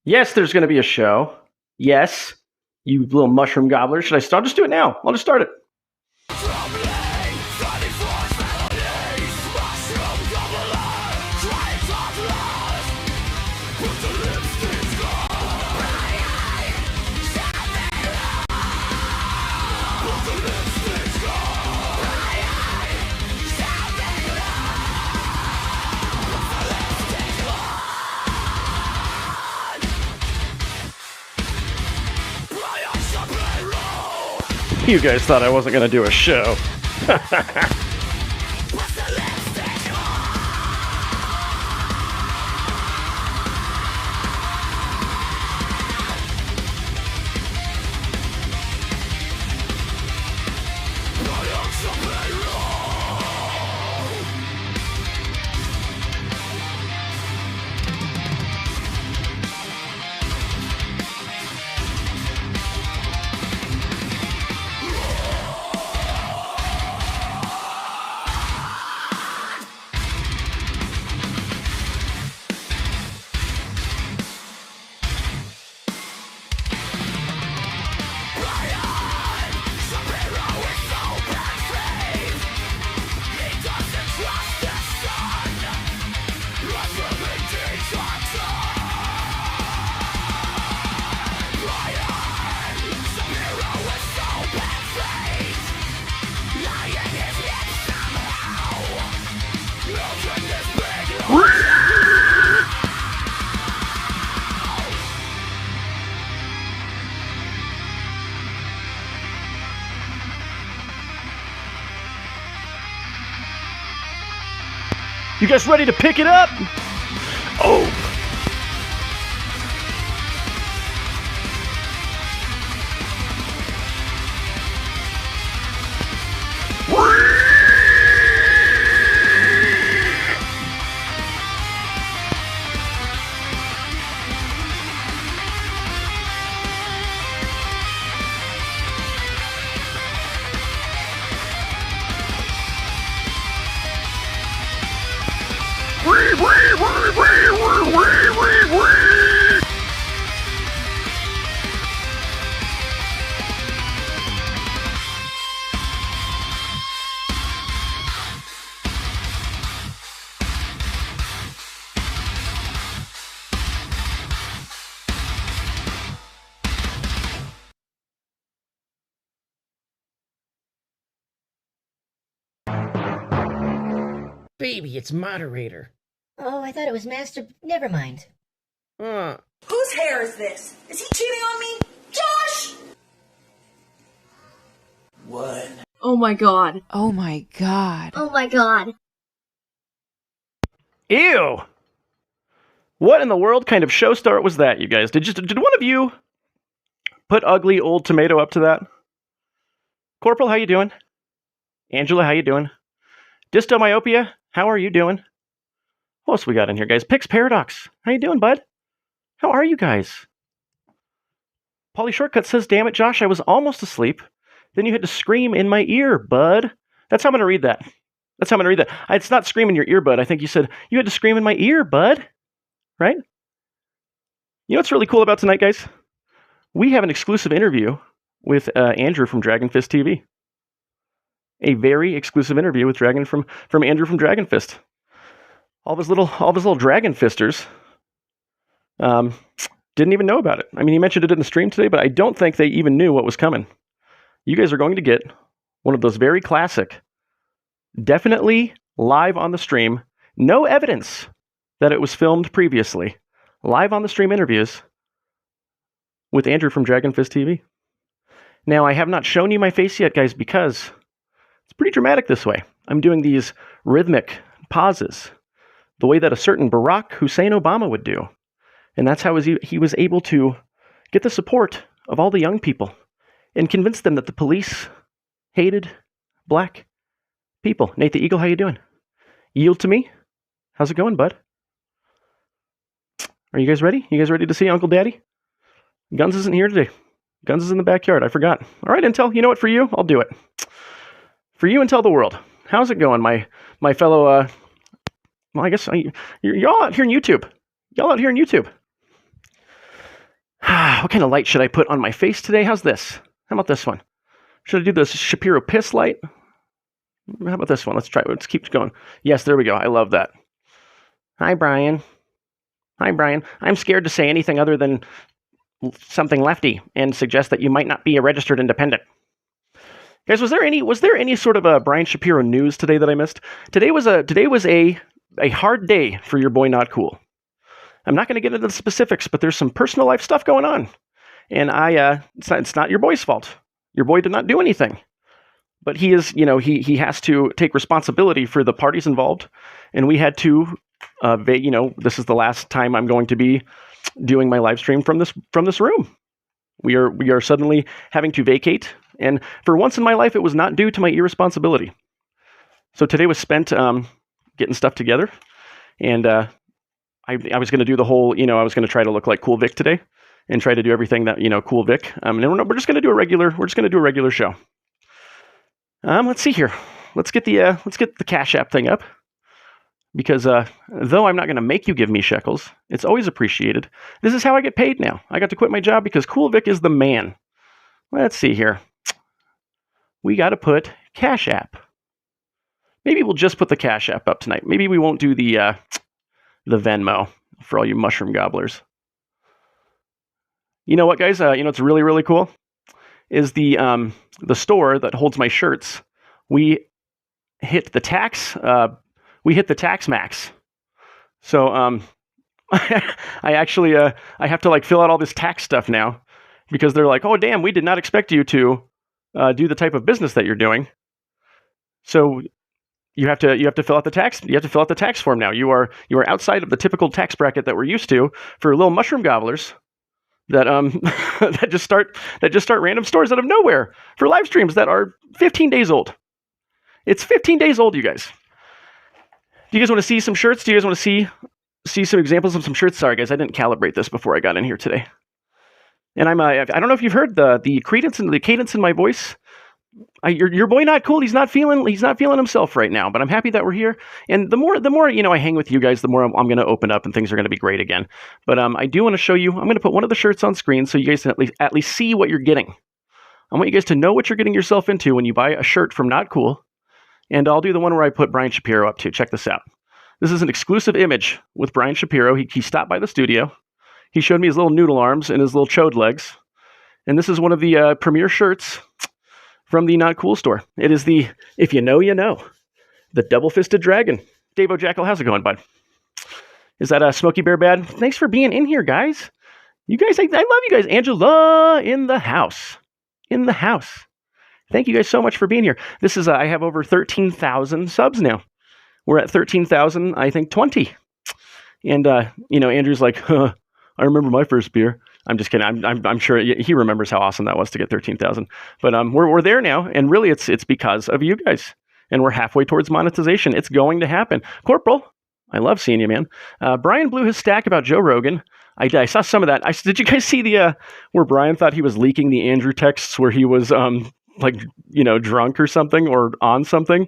Yes, there's going to be a show. Yes, you little mushroom gobbler. Should I start? I'll just do it now. I'll just start it. You guys thought I wasn't going to do a show. You guys ready to pick it up? Oh. Baby, it's moderator. Oh, I thought it was master. Never mind. Whose hair is this? Is he cheating on me? Josh! What? Oh my god. Oh my god. Oh my god. Ew! What in the world kind of show start was that, you guys? Did one of you put ugly old tomato up to that? Corporal, how you doing? Angela, how you doing? Dystomyopia, how are you doing? What else we got in here, guys? Pix Paradox, how you doing, bud? How are you guys? Polly Shortcut says, damn it, Josh, I was almost asleep. Then you had to scream in my ear, bud. That's how I'm going to read that. That's how I'm going to read that. It's not scream in your ear, bud. I think you said, you had to scream in my ear, bud. Right? You know what's really cool about tonight, guys? We have an exclusive interview with Andrew from DRAGONFIST TV. A very exclusive interview with Andrew from DRAGONFIST. All of his little Dragon Fisters didn't even know about it. I mean, he mentioned it in the stream today, but I don't think they even knew what was coming. You guys are going to get one of those very classic, definitely live on the stream, no evidence that it was filmed previously, live on the stream interviews with Andrew from DRAGONFIST TV. Now, I have not shown you my face yet, guys, because it's pretty dramatic this way. I'm doing these rhythmic pauses, the way that a certain Barack Hussein Obama would do. And that's how he was able to get the support of all the young people and convince them that the police hated black people. Nate the Eagle, how you doing? Yield to me? How's it going, bud? Are you guys ready? You guys ready to see Uncle Daddy? Guns isn't here today. Guns is in the backyard. I forgot. All right, Intel, you know what? For you, I'll do it. For you and tell the world. How's it going, my fellow, well, I guess y'all out here in YouTube. Y'all out here in YouTube. What kind of light should I put on my face today? How's this? How about this one? Should I do this Shapiro piss light? How about this one? Let's try it. Let's keep going. Yes, there we go. I love that. Hi, Brian. Hi, Brian. I'm scared to say anything other than something lefty and suggest that you might not be a registered independent. Guys, was there any sort of a Brian Shapiro news today that I missed? Today was a hard day for your boy Not Cool. I'm not going to get into the specifics, but there's some personal life stuff going on, and it's not your boy's fault. Your boy did not do anything, but he is, he has to take responsibility for the parties involved, and we had to, this is the last time I'm going to be doing my live stream from this room. We are suddenly having to vacate, and for once in my life, it was not due to my irresponsibility. So today was spent getting stuff together, and I was going to do the whole, I was going to try to look like Cool Vic today, and try to do everything that Cool Vic. And we're just going to do a regular show. Let's see here. Let's get the Cash App thing up, because though I'm not going to make you give me shekels, it's always appreciated. This is how I get paid now. I got to quit my job because Cool Vic is the man. Let's see here. We got to put Cash App. Maybe we'll just put the Cash App up tonight. Maybe we won't do the Venmo for all you mushroom gobblers. You know what, guys? It's really, really cool is the store that holds my shirts. We hit the tax. We hit the tax max. So I actually I have to fill out all this tax stuff now, because they're like, oh damn, we did not expect you to do the type of business that you're doing. So you have to fill out the tax. You have to fill out the tax form now. You are outside of the typical tax bracket that we're used to for little mushroom gobblers that that just start random stores out of nowhere for live streams that are 15 days old. It's 15 days old, you guys. Do you guys want to see some shirts? Do you guys want to see some examples of some shirts? Sorry, guys, I didn't calibrate this before I got in here today. And I don't know if you've heard the cadence in my voice. Your boy Not Cool. He's not feeling himself right now. But I'm happy that we're here. And the more I hang with you guys, the more I'm going to open up and things are going to be great again. But I do want to show you. I'm going to put one of the shirts on screen so you guys can at least see what you're getting. I want you guys to know what you're getting yourself into when you buy a shirt from Not Cool. And I'll do the one where I put Brian Shapiro up too. Check this out. This is an exclusive image with Brian Shapiro. He stopped by the studio. He showed me his little noodle arms and his little chode legs. And this is one of the premier shirts from the Not Cool store. It is the, if you know, you know, the double-fisted dragon. Dave O'Jackal, how's it going, bud? Is that Smokey Bear Bad? Thanks for being in here, guys. You guys, I love you guys. Angela in the house. In the house. Thank you guys so much for being here. This is, I have over 13,000 subs now. We're at 13,000, I think, 20. And, Andrew's like, I remember my first beer. I'm just kidding. I'm sure he remembers how awesome that was to get 13,000. But we're there now, and really it's because of you guys. And we're halfway towards monetization. It's going to happen. Corporal, I love seeing you, man. Brian blew his stack about Joe Rogan. I saw some of that. Did you guys see the where Brian thought he was leaking the Andrew texts where he was drunk or something or on something?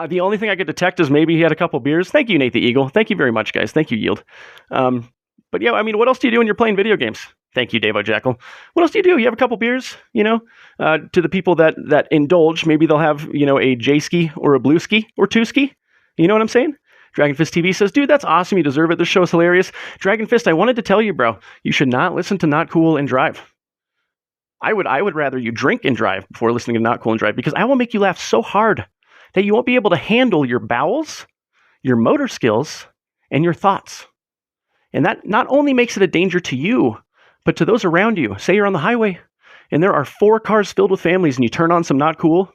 The only thing I could detect is maybe he had a couple beers. Thank you, Nate the Eagle. Thank you very much, guys. Thank you, Yield. But yeah, I mean, what else do you do when you're playing video games? Thank you, Dave O'Jackal. What else do you do? You have a couple beers, to the people that indulge, maybe they'll have, a J-ski or a blue ski or two ski. You know what I'm saying? DRAGONFIST TV says, dude, that's awesome. You deserve it. This show is hilarious. DRAGONFIST, I wanted to tell you, bro, you should not listen to Not Cool and drive. I would rather you drink and drive before listening to Not Cool and drive, because I will make you laugh so hard that you won't be able to handle your bowels, your motor skills, and your thoughts. And that not only makes it a danger to you, but to those around you. Say you're on the highway and there are 4 cars filled with families and you turn on some Not Cool.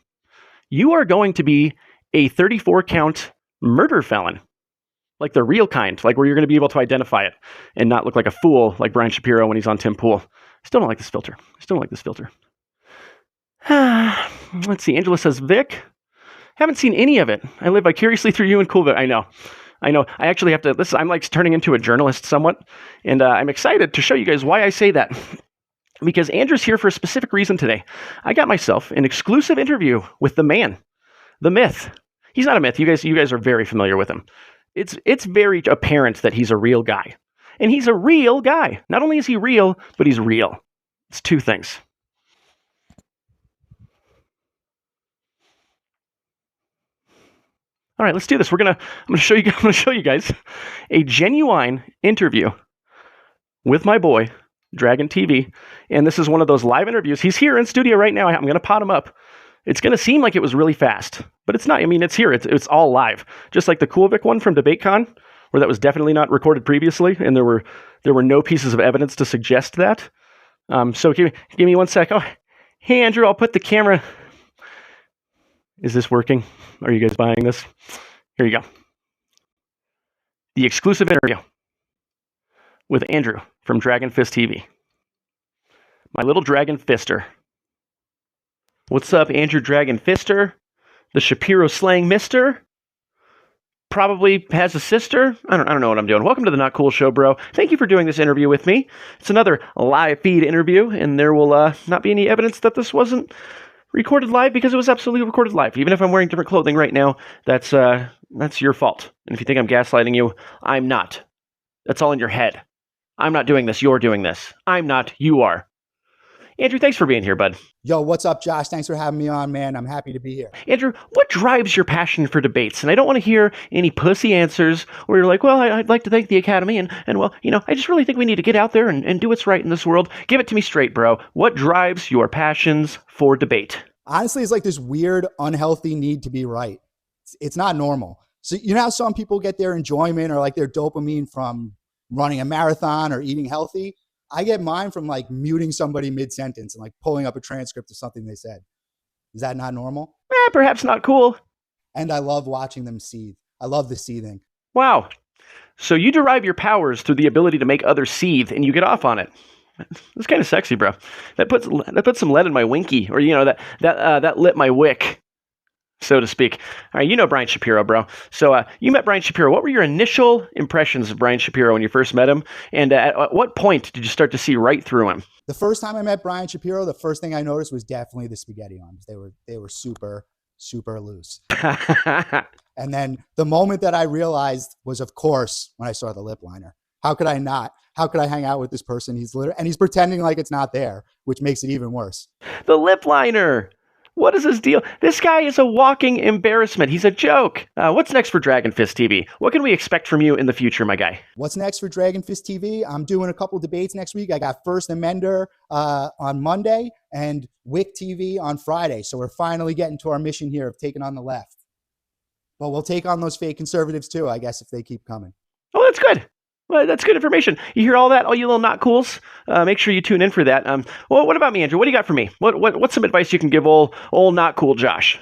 You are going to be a 34 count murder felon. Like the real kind, like where you're going to be able to identify it and not look like a fool like Brian Shapiro when he's on Tim Pool. Still don't like this filter. Let's see. Angela says, Vic, haven't seen any of it. I live vicariously through you and Cool Vic. I know. I actually have to, I'm like turning into a journalist somewhat, and I'm excited to show you guys why I say that. Because Andrew's here for a specific reason today. I got myself an exclusive interview with the man, the myth. He's not a myth. You guys are very familiar with him. It's very apparent that he's a real guy. And he's a real guy. Not only is he real, but he's real. It's two things. All right, let's do this. I'm going to show you guys a genuine interview with my boy, Dragon TV. And this is one of those live interviews. He's here in studio right now. I'm going to pot him up. It's going to seem like it was really fast, but it's not. I mean, it's here. It's all live. Just like the Coolvic one from DebateCon, where that was definitely not recorded previously, and there were no pieces of evidence to suggest that. So give me 1 sec. Oh, hey Andrew, I'll put the camera. Is this working? Are you guys buying this? Here you go. The exclusive interview with Andrew from DRAGONFIST TV. My little Dragon Fister. What's up, Andrew Dragon Fister? The Shapiro slang mister? Probably has a sister? I don't know what I'm doing. Welcome to the Not Cool Show, bro. Thank you for doing this interview with me. It's another live feed interview, and there will not be any evidence that this wasn't recorded live, because it was absolutely recorded live. Even if I'm wearing different clothing right now, that's your fault. And if you think I'm gaslighting you, I'm not. That's all in your head. I'm not doing this. You're doing this. I'm not. You are. Andrew, thanks for being here, bud. Yo, what's up, Josh? Thanks for having me on, man. I'm happy to be here. Andrew, what drives your passion for debates? And I don't want to hear any pussy answers where you're like, well, I'd like to thank the Academy, and well, I just really think we need to get out there and do what's right in this world. Give it to me straight, bro. What drives your passions for debate? Honestly, it's like this weird, unhealthy need to be right. It's not normal. So you know how some people get their enjoyment or like their dopamine from running a marathon or eating healthy? I get mine from like muting somebody mid-sentence and like pulling up a transcript of something they said. Is that not normal? Perhaps not cool. And I love watching them seethe. I love the seething. Wow. So you derive your powers through the ability to make others seethe, and you get off on it. That's kind of sexy, bro. That puts some lead in my winky, or that lit my wick, so to speak. All right, you know Brian Shapiro, bro. So you met Brian Shapiro. What were your initial impressions of Brian Shapiro when you first met him? And at what point did you start to see right through him? The first time I met Brian Shapiro, the first thing I noticed was definitely the spaghetti arms. They were super, super loose. And then the moment that I realized was, of course, when I saw the lip liner. How could I not? How could I hang out with this person? He's pretending like it's not there, which makes it even worse. The lip liner. What is his deal? This guy is a walking embarrassment. He's a joke. What's next for DRAGONFIST TV? What can we expect from you in the future, my guy? What's next for DRAGONFIST TV? I'm doing a couple debates next week. I got First Amender on Monday and WIC TV on Friday. So we're finally getting to our mission here of taking on the left. But we'll take on those fake conservatives too, I guess, if they keep coming. Oh, that's good. Well, that's good information. You hear all that, all you little not cools? Make sure you tune in for that. Well, what about me, Andrew? What do you got for me? What's some advice you can give old not cool Josh?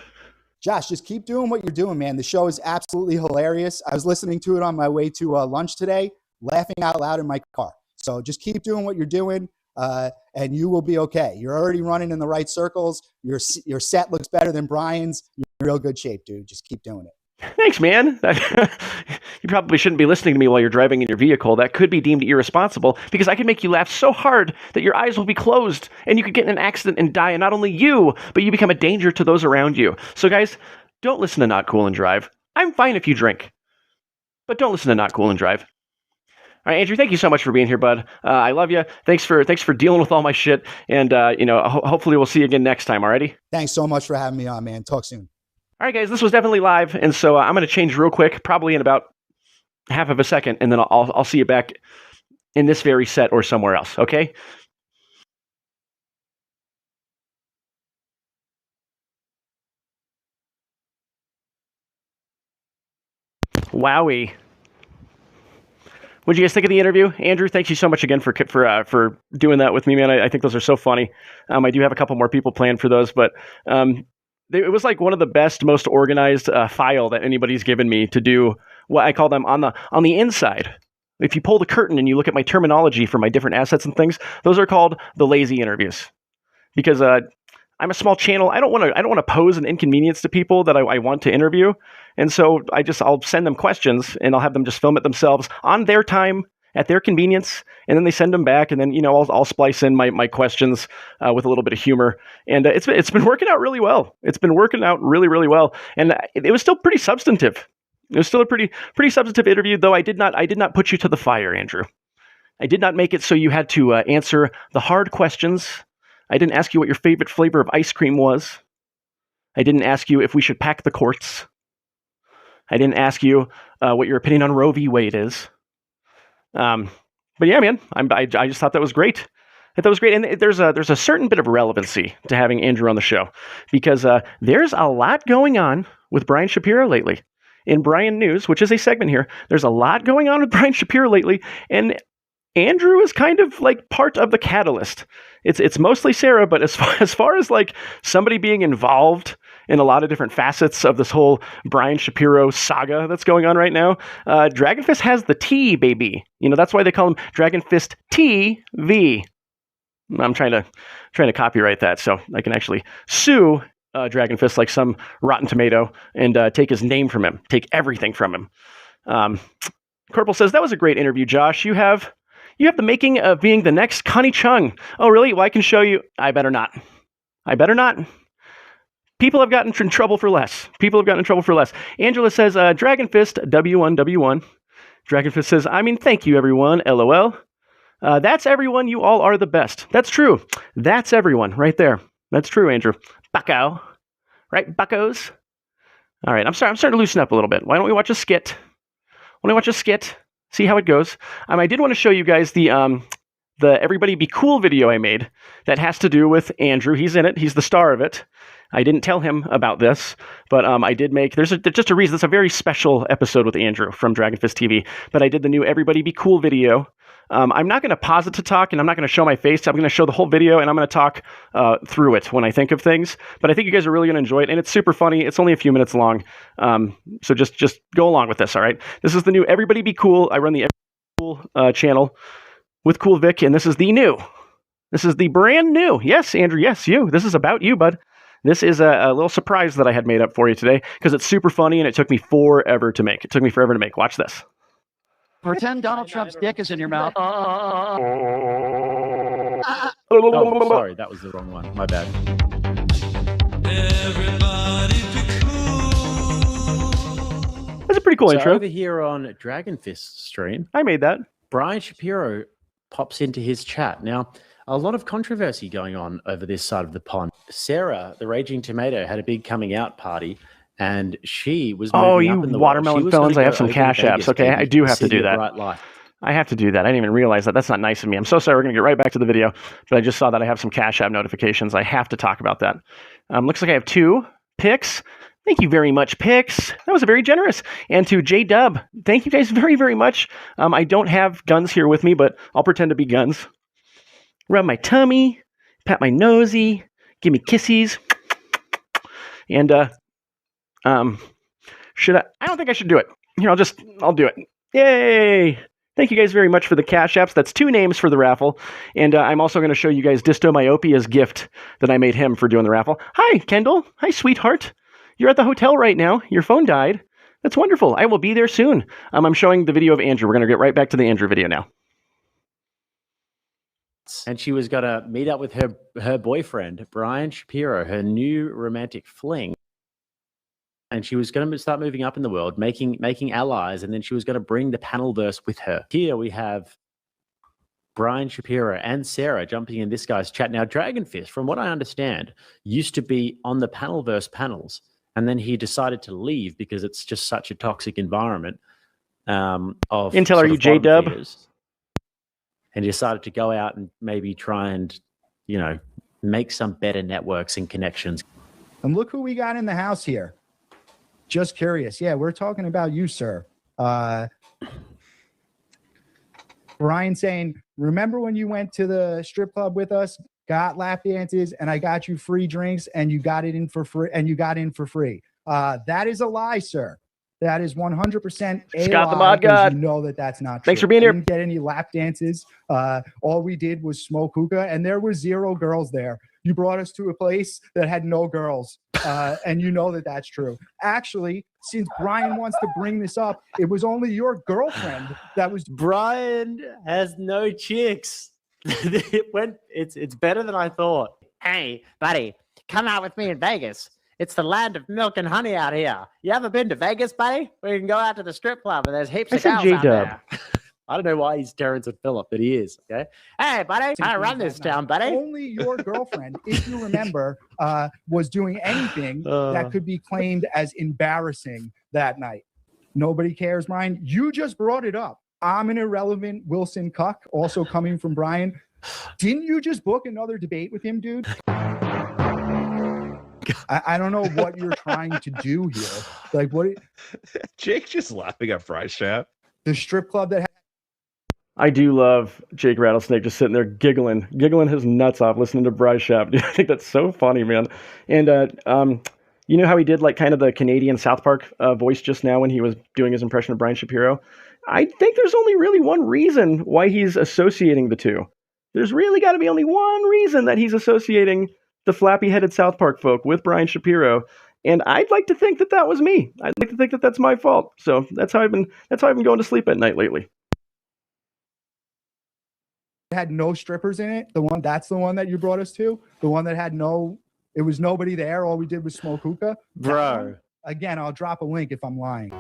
Josh, just keep doing what you're doing, man. The show is absolutely hilarious. I was listening to it on my way to lunch today, laughing out loud in my car. So just keep doing what you're doing, and you will be okay. You're already running in the right circles. Your set looks better than Brian's. You're in real good shape, dude. Just keep doing it. Thanks, man. You probably shouldn't be listening to me while you're driving in your vehicle. That could be deemed irresponsible, because I could make you laugh so hard that your eyes will be closed and you could get in an accident and die. And not only you, but you become a danger to those around you. So guys, don't listen to Not Cool and Drive. I'm fine if you drink, but don't listen to Not Cool and Drive. All right, Andrew, thank you so much for being here, bud. I love you. Thanks for dealing with all my shit. And, hopefully we'll see you again next time. Alrighty? Thanks so much for having me on, man. Talk soon. All right, guys, this was definitely live, and so I'm going to change real quick, probably in about half of a second, and then I'll see you back in this very set or somewhere else, okay? Wowie. What'd you guys think of the interview? Andrew, thank you so much again for doing that with me, man. I think those are so funny. I do have a couple more people planned for those, but it was like one of the best, most organized file that anybody's given me to do what I call them on the inside. If you pull the curtain and you look at my terminology for my different assets and things, those are called the lazy interviews. Because I'm a small channel. I don't want to pose an inconvenience to people that I want to interview. And so I'll send them questions and I'll have them just film it themselves on their time, at their convenience, and then they send them back, and then I'll splice in my questions with a little bit of humor, and it's been working out really well. It's been working out really, really well, and it was still pretty substantive. It was still a pretty substantive interview, though I did not put you to the fire, Andrew. I did not make it so you had to answer the hard questions. I didn't ask you what your favorite flavor of ice cream was. I didn't ask you if we should pack the courts. I didn't ask you what your opinion on Roe v. Wade is. But yeah, man, I just thought that was great. I thought it was great, and there's a certain bit of relevancy to having Andrew on the show because there's a lot going on with Brian Shapiro lately. In Brian News, which is a segment here, there's a lot going on with Brian Shapiro lately, and Andrew is kind of like part of the catalyst. It's mostly Sarah, but as far as like somebody being involved in a lot of different facets of this whole Brian Shapiro saga that's going on right now, DRAGONFIST has the T, baby. You know, that's why they call him DRAGONFIST TV. I'm trying to copyright that so I can actually sue DRAGONFIST like some rotten tomato and take his name from him, take everything from him. Corporal says, that was a great interview, Josh. You have the making of being the next Connie Chung. Oh, really? Well, I can show you. I better not. People have gotten in trouble for less. Angela says, DRAGONFIST, W1W1. DRAGONFIST says, I mean, thank you, everyone, LOL. That's everyone. You all are the best. That's true. That's everyone right there. That's true, Andrew. Bucko. Right, buckos? All right, I'm starting to loosen up a little bit. Why don't we watch a skit? See how it goes. I did want to show you guys the Everybody Be Cool video I made that has to do with Andrew. He's in it. He's the star of it. I didn't tell him about this, but I did make, there's just a reason. It's a very special episode with Andrew from DRAGONFIST TV, but I did the new Everybody Be Cool video. I'm not going to pause it to talk, and I'm not going to show my face. I'm going to show the whole video, and I'm going to talk through it when I think of things. But I think you guys are really going to enjoy it, and it's super funny. It's only a few minutes long, so just go along with this, all right? This is the new Everybody Be Cool. I run the Everybody Be Cool channel with Cool Vic, and this is the brand new. Yes, Andrew, yes, you. This is about you, bud. This is a little surprise that I had made up for you today because it's super funny, and it took me forever to make. Watch this. Pretend Donald Trump's dick is in your mouth. Oh, sorry, that was the wrong one. My bad. That's a pretty cool intro. Over here on DRAGONFIST stream, I made that. Brian Shapiro pops into his chat. Now, a lot of controversy going on over this side of the pond. Sarah, the Raging Tomato, had a big coming out party, and she was moving up in the watermelon felons, I have some cash apps. Okay, I do have to do that. I have to do that. I didn't even realize that. That's not nice of me. I'm so sorry. We're going to get right back to the video, but I just saw that I have some cash app notifications. I have to talk about that. Looks like I have 2 picks. Thank you very much, Pix. That was very generous. And to J-Dub, thank you guys very, very much. I don't have guns here with me, but I'll pretend to be guns. Rub my tummy, pat my nosy, give me kissies. And, should I? I don't think I should do it. Here, I'll do it. Yay! Thank you guys very much for the cash apps. That's 2 names for the raffle. And I'm also going to show you guys Dystomyopia's gift that I made him for doing the raffle. Hi, Kendall. Hi, sweetheart. You're at the hotel right now. Your phone died. That's wonderful. I will be there soon. I'm showing the video of Andrew. We're going to get right back to the Andrew video now. And she was going to meet up with her boyfriend, Brian Shapiro, her new romantic fling. And she was going to start moving up in the world, making allies, and then she was going to bring the panelverse with her. Here we have Brian Shapiro and Sarah jumping in this guy's chat. Now, DRAGONFIST, from what I understand, used to be on the panelverse panels, and then he decided to leave because it's just such a toxic environment of Intel, are you J-Dub? And he decided to go out and maybe try and, make some better networks and connections. And look who we got in the house here. Just curious. Yeah, we're talking about you, sir. Brian saying, remember when you went to the strip club with us, got lap dances, and I got you free drinks, and you got it in for free, and you got in for free. That is a lie, sir. That is 100% a Scott lie. The Mod God. You know that's not true. Thanks for being here. Didn't get any lap dances. All we did was smoke hookah, and there were 0 girls there. You brought us to a place that had no girls, and you know that's true. Actually, since Brian wants to bring this up, it was only your girlfriend that was. Brian has no chicks. It's better than I thought. Hey, buddy, come out with me in Vegas. It's the land of milk and honey out here. You ever been to Vegas, buddy? We can go out to the strip club and there's heaps of said gals out J-Dub. there. I don't know why he's Terrence and Phillip, but he is. Okay. Hey, buddy, I run this town, buddy. Only your girlfriend, if you remember, was doing anything that could be claimed as embarrassing that night. Nobody cares, Brian. You just brought it up. I'm an irrelevant Wilson cuck, also coming from Brian. Didn't you just book another debate with him, dude? I don't know what you're trying to do here. Like, what? Jake just laughing at Fry Shaft. The strip club that I do love Jake Rattlesnake just sitting there giggling his nuts off listening to Bryce Shapp. I think that's so funny, man. And you know how he did like kind of the Canadian South Park voice just now when he was doing his impression of Brian Shapiro? I think there's only really one reason why he's associating the two. There's really got to be only one reason that he's associating the flappy-headed South Park folk with Brian Shapiro. And I'd like to think that that was me. I'd like to think that that's my fault. So that's how I've been going to sleep at night lately. had no strippers in it, that's the one that you brought us to, the one that had it was nobody there, all we did was smoke hookah. Bro. Again, I'll drop a link if I'm lying.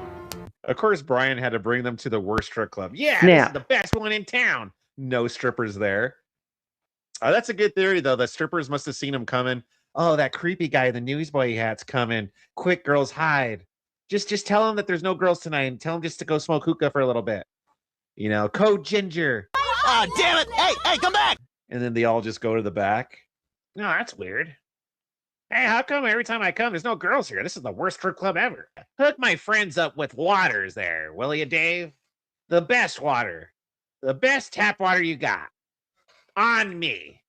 Of course, Brian had to bring them to the worst strip club. Yeah, Snap. This is the best one in town. No strippers there. That's a good theory, though. The strippers must have seen him coming. Oh, that creepy guy in the newsboy hat's coming. Quick, girls, hide. Just tell him that there's no girls tonight and tell him just to go smoke hookah for a little bit. You know, code ginger. Ah, damn it. Hey, come back. And then they all just go to the back. No, that's weird. Hey, how come every time I come, there's no girls here? This is the worst strip club ever. Hook my friends up with waters there, will you, Dave? The best water. The best tap water you got. On me.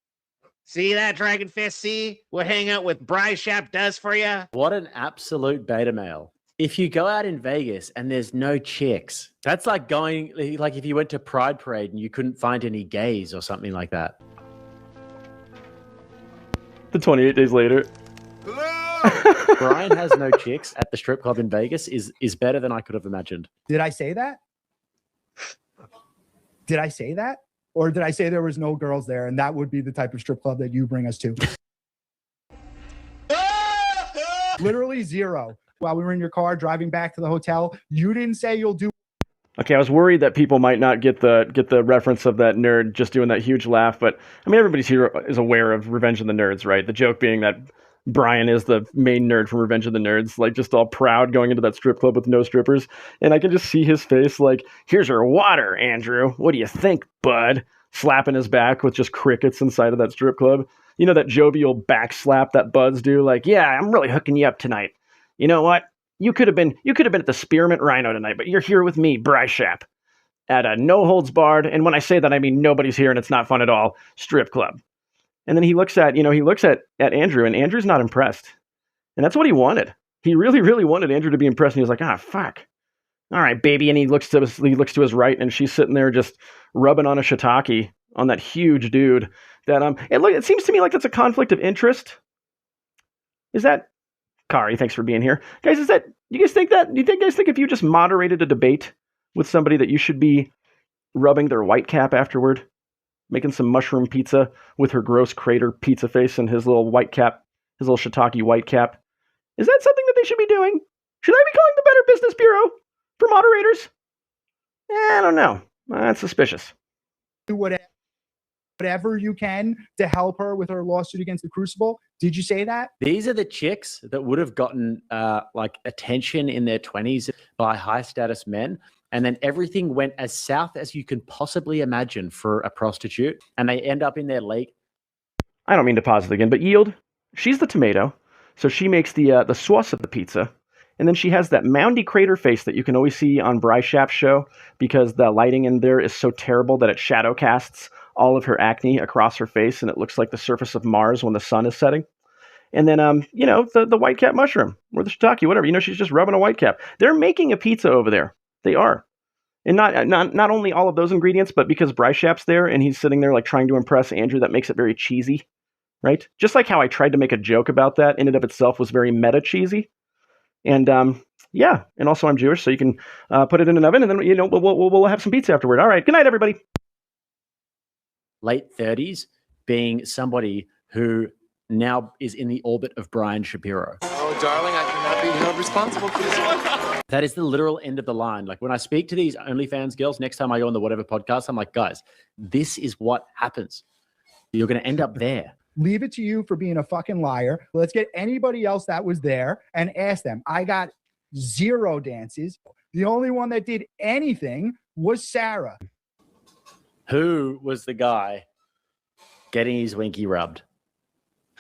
See that, Dragonfist? See what hang out with Bryce Shapp does for you? What an absolute beta male. If you go out in Vegas and there's no chicks, that's like going, like if you went to Pride Parade and you couldn't find any gays or something like that. The 28 days later. Brian has no chicks at the strip club in Vegas is better than I could have imagined. Did I say that? Did I say that? Or did I say there was no girls there and that would be the type of strip club that you bring us to? Literally zero. While we were in your car driving back to the hotel, you didn't say you'll do. Okay, I was worried that people might not get the reference of that nerd just doing that huge laugh, but I mean everybody's here is aware of Revenge of the Nerds, right? The joke being that Brian is the main nerd from Revenge of the Nerds, like just all proud going into that strip club with no strippers, and I can just see his face like, "Here's your water, Andrew. What do you think, bud?" Slapping his back with just crickets inside of that strip club. You know that jovial back slap that buds do, like, "Yeah, I'm really hooking you up tonight. You know what? You could have been at the Spearmint Rhino tonight, but you're here with me, Bryce Shapp, at a no holds barred, and when I say that, I mean nobody's here and it's not fun at all, strip club." And then he looks at Andrew, and Andrew's not impressed. And that's what he wanted. He really, really wanted Andrew to be impressed, and he was like, "Ah, fuck. All right, baby." And he looks to his right, and she's sitting there just rubbing on a shiitake on that huge dude. That it seems to me like that's a conflict of interest. Is that Kari? Thanks for being here, guys. Do you guys think that? Do you guys think if you just moderated a debate with somebody that you should be rubbing their white cap afterward, making some mushroom pizza with her gross crater pizza face and his little white cap, his little shiitake white cap? Is that something that they should be doing? Should I be calling the Better Business Bureau for moderators? I don't know. That's suspicious. Do whatever you can to help her with her lawsuit against the Crucible. Did you say that? These are the chicks that would have gotten like attention in their 20s by high status men. And then everything went as south as you can possibly imagine for a prostitute. And they end up in their lake. I don't mean to pause it again, but Yield, she's the tomato. So she makes the sauce of the pizza. And then she has that moundy crater face that you can always see on Bryce Shapp's show because the lighting in there is so terrible that it shadow casts all of her acne across her face, and it looks like the surface of Mars when the sun is setting. And then, the white cap mushroom or the shiitake, whatever. She's just rubbing a white cap. They're making a pizza over there. They are. And not only all of those ingredients, but because Bryce Shapp's there and he's sitting there like trying to impress Andrew, that makes it very cheesy, right? Just like how I tried to make a joke about that in and of itself was very meta cheesy. And and also I'm Jewish, so you can put it in an oven, and then we'll have some pizza afterward. All right, good night, everybody. Late 30s, being somebody who now is in the orbit of Brian Shapiro. Oh, darling, I cannot be held responsible for this one. That is the literal end of the line. Like when I speak to these OnlyFans girls, next time I go on the whatever podcast, I'm like, guys, this is what happens. You're going to end up there. Leave it to you for being a fucking liar. Let's get anybody else that was there and ask them. I got 0 dances. The only one that did anything was Sarah. Who was the guy getting his winky rubbed?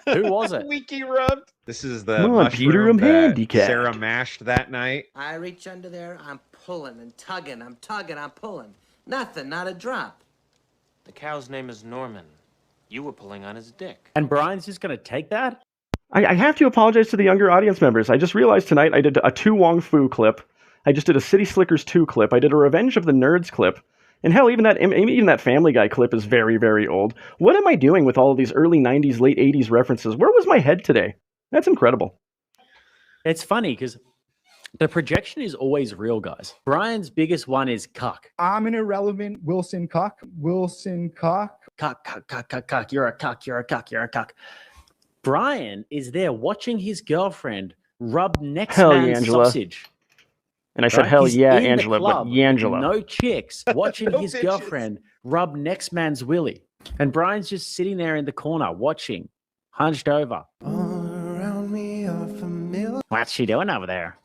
Who was it? Winky rubbed. This is the Come on, Peter, mushroom I'm that handicapped. Sarah mashed that night. I reach under there, I'm pulling and tugging, I'm tugging, I'm pulling. Nothing, not a drop. The cow's name is Norman. You were pulling on his dick. And Brian's just going to take that? I have to apologize to the younger audience members. I just realized tonight I did a 2 Wong Fu clip. I just did a City Slickers 2 clip. I did a Revenge of the Nerds clip. And hell, even that Family Guy clip is very, very old. What am I doing with all of these early 90s, late 80s references? Where was my head today? That's incredible. It's funny because the projection is always real, guys. Brian's biggest one is cuck. I'm an irrelevant Wilson Cuck. Wilson Cuck. Cuck, cuck, cuck, cuck, cuck. You're a cuck, you're a cuck, you're a cuck. Brian is there watching his girlfriend rub next Hell man's yeah, Angela. sausage. And I said, Right? hell He's yeah, in the Angela, but club, Yangela. no chicks, watching No his bitches. girlfriend rub next man's willy. And Brian's just sitting there in the corner watching, hunched over. What's she doing over there?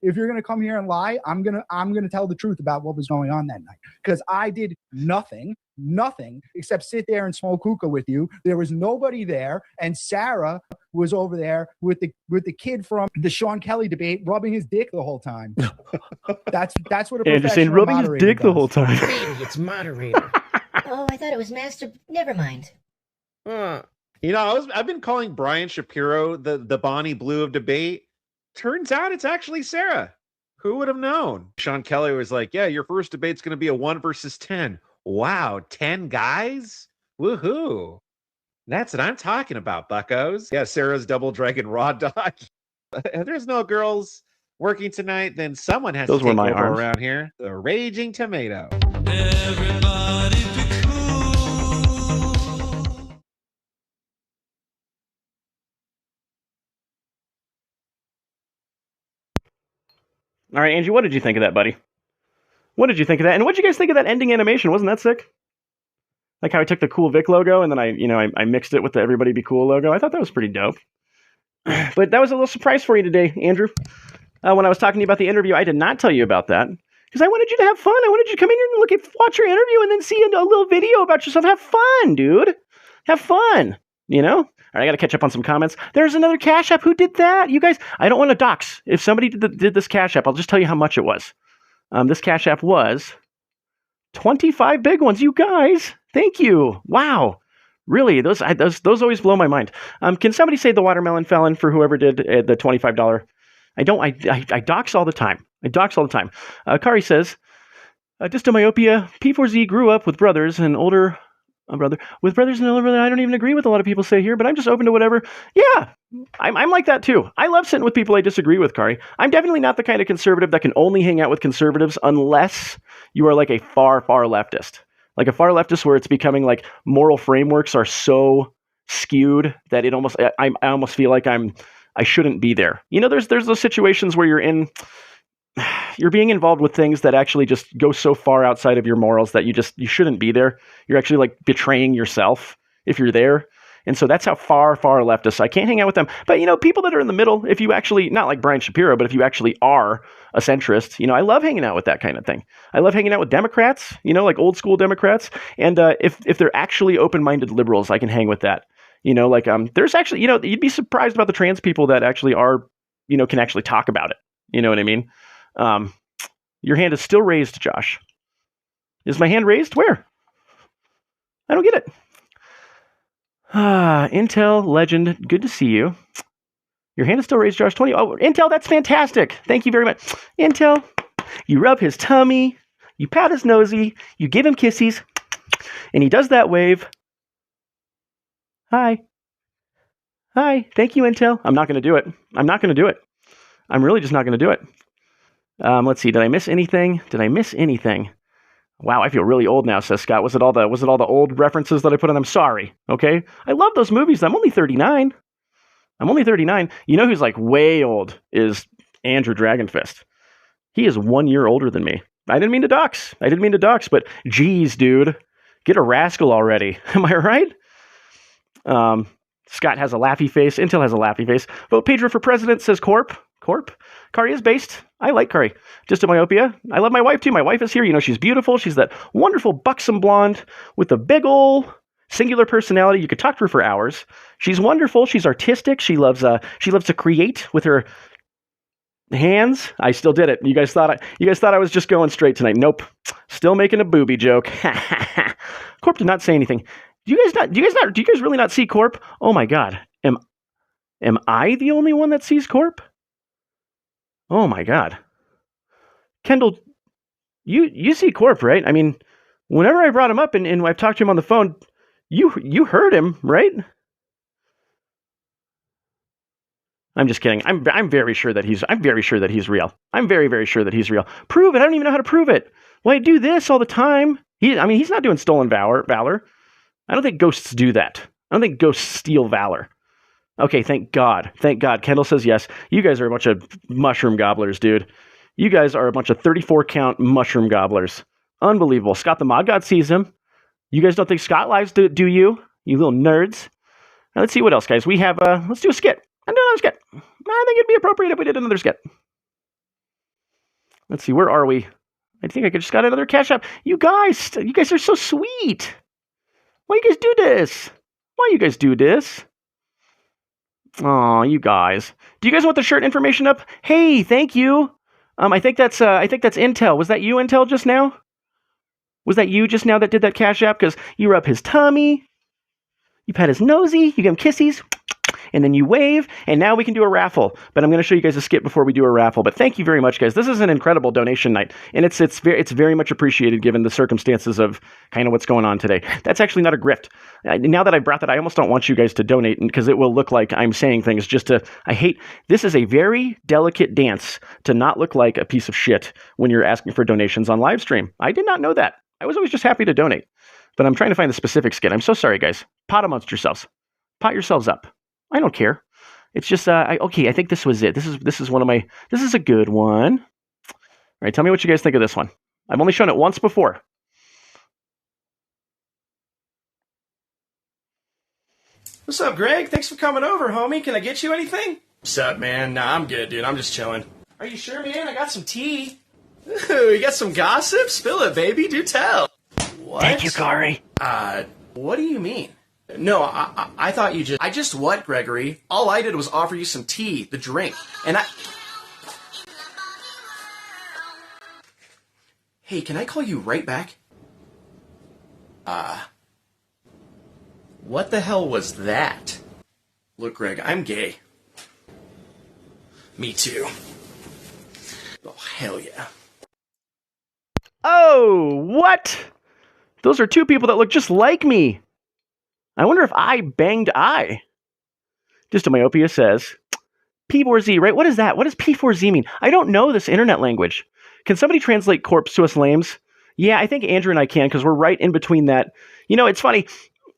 If you're gonna come here and lie, I'm gonna tell the truth about what was going on that night. Because I did nothing except sit there and smoke hookah with you. There was nobody there, and Sarah was over there with the kid from the Sean Kelly debate, rubbing his dick the whole time. That's what a And just saying, professional rubbing his moderator dick the does. whole time. Baby, it's moderator. Oh, I thought it was master. Never mind. You know, I've been calling Brian Shapiro the Bonnie Blue of debate. Turns out it's actually Sarah. Who would have known? Sean Kelly was like, yeah, your first debate's going to be a 1 versus 10. Wow, 10 guys? Woohoo. That's what I'm talking about, buckos. Yeah, Sarah's double dragon raw dog. If there's no girls working tonight, then someone has Those to were take my over arms. around here. The Raging Tomato. All right, Angie, what did you think of that, buddy? What did you think of that? And what did you guys think of that ending animation? Wasn't that sick? Like how I took the Cool Vic logo and then I mixed it with the Everybody Be Cool logo. I thought that was pretty dope. But that was a little surprise for you today, Andrew. When I was talking to you about the interview, I did not tell you about that because I wanted you to have fun. I wanted you to come in here and watch your interview and then see a little video about yourself. Have fun, dude. Have fun. You know? All right, I got to catch up on some comments. There's another Cash App. Who did that? You guys, I don't want to dox. If somebody did this Cash App, I'll just tell you how much it was. This Cash App was 25 big ones. You guys, thank you. Wow. Really, those always blow my mind. Can somebody say the watermelon felon for whoever did the $25? I dox all the time. Kari says, dystomyopia, P4Z grew up with brothers and older brother. With brothers and older brother, I don't even agree with a lot of people say here, but I'm just open to whatever. Yeah, I'm like that too. I love sitting with people I disagree with, Kari. I'm definitely not the kind of conservative that can only hang out with conservatives unless you are like a far, far leftist. Like a far leftist where it's becoming like moral frameworks are so skewed that I almost feel like I shouldn't be there. You know, there's those situations where you're being involved with things that actually just go so far outside of your morals that you shouldn't be there. You're actually like betraying yourself if you're there. And so that's how far leftists. I can't hang out with them. But, you know, people that are in the middle, if you actually, not like Brian Shapiro, but if you actually are a centrist, you know, I love hanging out with that kind of thing. I love hanging out with Democrats, you know, like old school Democrats. And if they're actually open-minded liberals, I can hang with that. You know, like there's actually, you know, you'd be surprised about the trans people that actually are, you know, can actually talk about it. You know what I mean? Your hand is still raised, Josh. Is my hand raised? Where? I don't get it. Intel legend, good to see you. Your hand is still raised, Josh. 20. Oh, Intel, that's fantastic. Thank you very much. Intel, you rub his tummy, you pat his nosy, you give him kissies, and he does that wave. Hi. Thank you, Intel. I'm not going to do it. I'm really just not going to do it. Let's see. Did I miss anything? Wow, I feel really old now, says Scott. Was it all the old references that I put in? I'm sorry. Okay. I love those movies. I'm only 39. You know who's like way old is Andrew Dragonfist. He is 1 year older than me. I didn't mean to dox. But geez, dude. Get a rascal already. Am I right? Scott has a laughy face. Intel has a laughy face. Vote Pedro for president, says Corp. Kari is based. I like Kari. Just a myopia. I love my wife, too. My wife is here. You know, she's beautiful. She's that wonderful buxom blonde with a big ol' singular personality. You could talk to her for hours. She's wonderful. She's artistic. She loves to create with her hands. I still did it. You guys thought I was just going straight tonight. Nope. Still making a booby joke. Corp did not say anything. Do you guys really not see Corp? Oh my god. Am I the only one that sees Corp? Oh my god. Kendall, you see Corp, right? I mean, whenever I brought him up and I've talked to him on the phone, you heard him, right? I'm just kidding. I'm very sure that he's real. I'm very, very sure that he's real. Prove it. I don't even know how to prove it. Well, I do this all the time. He's not doing stolen valor. I don't think ghosts do that. I don't think ghosts steal valor. Okay, thank God. Thank God. Kendall says yes. You guys are a bunch of mushroom gobblers, dude. You guys are a bunch of 34 count mushroom gobblers. Unbelievable. Scott the Mod God sees him. You guys don't think Scott lies, do you? You little nerds. Now, let's see what else, guys. We have, let's do a skit. Another skit. I think it'd be appropriate if we did another skit. Let's see, where are we? I think I just got another cash app. You guys are so sweet. Why you guys do this? Oh, you guys. Do you guys want the shirt information up? Hey, thank you. I think that's Intel. Was that you, Intel, just now? Was that you just now that did that cash app? Because you were up his tummy, you pat his nosy, you give him kissies, and then you wave, and now we can do a raffle. But I'm going to show you guys a skit before we do a raffle. But thank you very much, guys. This is an incredible donation night, and it's very much appreciated given the circumstances of kind of what's going on today. That's actually not a grift. Now that I brought that, I almost don't want you guys to donate because it will look like I'm saying things just to. This is a very delicate dance to not look like a piece of shit when you're asking for donations on live stream. I did not know that. I was always just happy to donate, but I'm trying to find the specific skit. I'm so sorry, guys. Pot amongst yourselves. Pot yourselves up. I don't care. It's just, I think this was it. This is a good one. All right, tell me what you guys think of this one. I've only shown it once before. What's up, Greg? Thanks for coming over, homie. Can I get you anything? What's up, man? Nah, I'm good, dude. I'm just chilling. Are you sure, man? I got some tea. Ooh, you got some gossip? Spill it, baby. Do tell. What? Thank you, Kari. What do you mean? No, I thought you just... I just what, Gregory? All I did was offer you some tea, the drink, and I... Hey, can I call you right back? What the hell was that? Look, Greg, I'm gay. Me too. Oh, hell yeah. Oh, what? Those are two people that look just like me. I wonder if I banged I. Just a myopia says, P4Z, right? What is that? What does P4Z mean? I don't know this internet language. Can somebody translate corpse to us lames? Yeah, I think Andrew and I can because we're right in between that. You know, it's funny.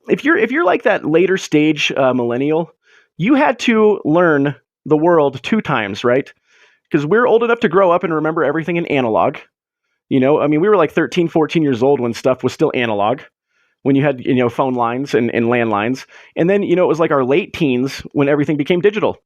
If you're like that later stage millennial, you had to learn the world 2 times, right? Because we're old enough to grow up and remember everything in analog. You know, I mean, we were like 13, 14 years old when stuff was still analog. When you had, phone lines and landlines. And then, it was like our late teens when everything became digital.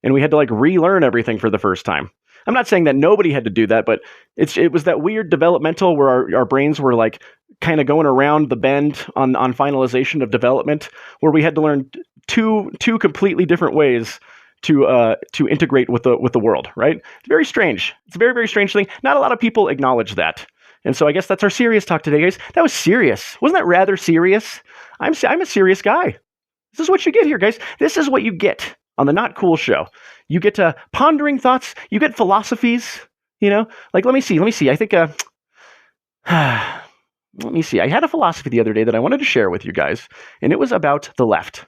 And we had to like relearn everything for the first time. I'm not saying that nobody had to do that, but it was that weird developmental where our brains were like kind of going around the bend on finalization of development, where we had to learn two completely different ways to integrate with the world, right? It's very strange. It's a very, very strange thing. Not a lot of people acknowledge that. And so I guess that's our serious talk today, guys. That was serious. Wasn't that rather serious? I'm a serious guy. This is what you get here, guys. This is what you get on the Not Cool Show. You get pondering thoughts. You get philosophies, Like, let me see. I think, let me see. I had a philosophy the other day that I wanted to share with you guys, and it was about the left.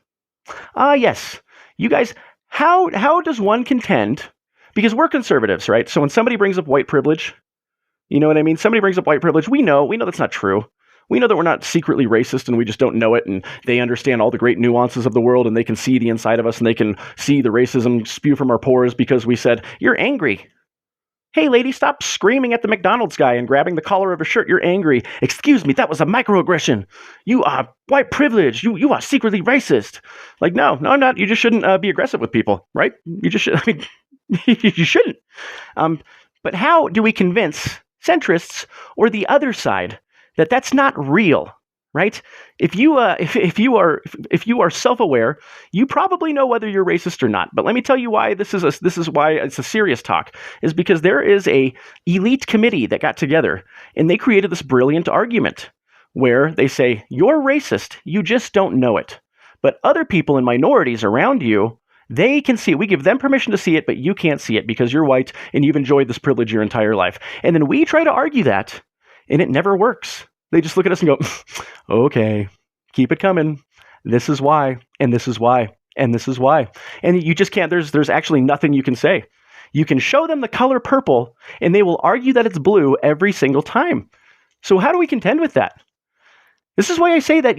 Yes. You guys, how does one contend? Because we're conservatives, right? So when somebody brings up white privilege, you know what I mean? Somebody brings up white privilege. We know that's not true. We know that we're not secretly racist and we just don't know it, and they understand all the great nuances of the world and they can see the inside of us and they can see the racism spew from our pores because we said, "You're angry." "Hey, lady, stop screaming at the McDonald's guy and grabbing the collar of his shirt. You're angry." "Excuse me, that was a microaggression. You are white privilege. You are secretly racist." Like, no, I'm not. You just shouldn't be aggressive with people, right? You just should. I mean, you shouldn't. But how do we convince centrists or the other side that that's not real? Right? If you are self-aware, you probably know whether you're racist or not. But let me tell you why this is why it's a serious talk, is because there is a elite committee that got together and they created this brilliant argument where they say, "You're racist, you just don't know it. But other people and minorities around you, they can see it. We give them permission to see it, but you can't see it because you're white and you've enjoyed this privilege your entire life." And then we try to argue that, and it never works. They just look at us and go, "Okay, keep it coming. This is why, and this is why, and this is why." And you just can't, there's actually nothing you can say. You can show them the color purple, and they will argue that it's blue every single time. So how do we contend with that? This is why I say that,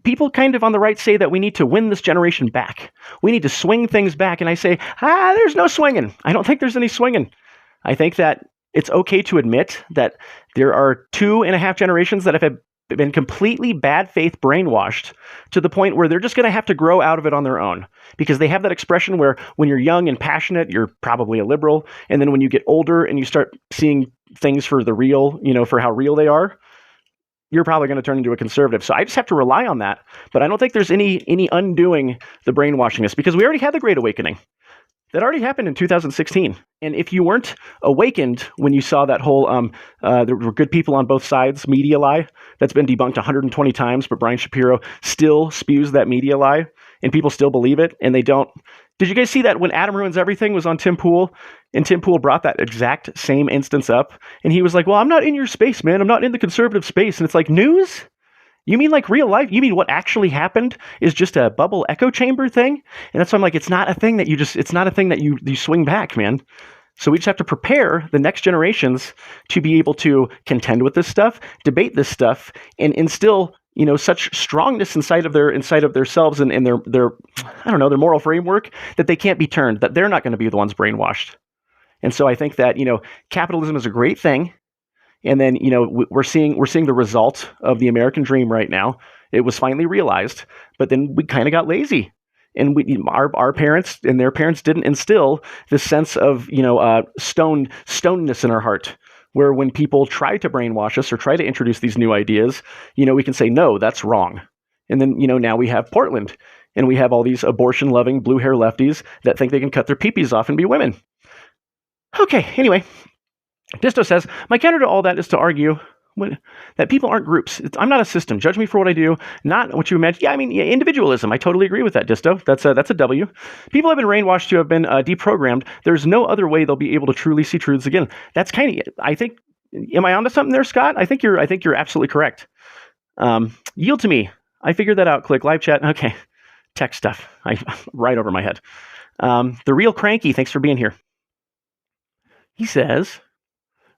people kind of on the right say that we need to win this generation back. We need to swing things back. And I say, there's no swinging. I don't think there's any swinging. I think that it's okay to admit that there are 2.5 generations that have been completely bad faith brainwashed to the point where they're just going to have to grow out of it on their own, because they have that expression where when you're young and passionate, you're probably a liberal. And then when you get older and you start seeing things for the real, for how real they are, you're probably going to turn into a conservative. So I just have to rely on that. But I don't think there's any undoing the brainwashingness, because we already had the Great Awakening. That already happened in 2016. And if you weren't awakened when you saw that whole, there were good people on both sides media lie, that's been debunked 120 times, but Brian Shapiro still spews that media lie, and people still believe it, and they don't. Did you guys see that when Adam Ruins Everything was on Tim Pool, and Tim Pool brought that exact same instance up, and he was like, "Well, I'm not in your space, man. I'm not in the conservative space." And it's like, news? You mean like real life? You mean what actually happened is just a bubble echo chamber thing? And that's why I'm like, it's not a thing that you swing back, man. So we just have to prepare the next generations to be able to contend with this stuff, debate this stuff, and instill, such strongness inside of themselves and their I don't know, their moral framework that they can't be turned, that they're not going to be the ones brainwashed. And so I think that, capitalism is a great thing. And then, we're seeing the result of the American dream right now. It was finally realized, but then we kind of got lazy, and our parents and their parents didn't instill this sense of stonedness in our heart, where when people try to brainwash us or try to introduce these new ideas, we can say, "No, that's wrong." And then now we have Portland, and we have all these abortion-loving blue hair lefties that think they can cut their peepees off and be women. Okay, anyway. Disto says, "My counter to all that is to argue that people aren't groups. I'm not a system. Judge me for what I do, not what you imagine." Yeah, individualism. I totally agree with that, Disto. That's a W. People have been brainwashed to have been deprogrammed. There's no other way they'll be able to truly see truths again. That's kind of, I think, am I onto something there, Scott? I think you're absolutely correct. Yield to me. I figured that out. Click live chat. Okay. Tech stuff. Right over my head. The Real Cranky, thanks for being here. He says,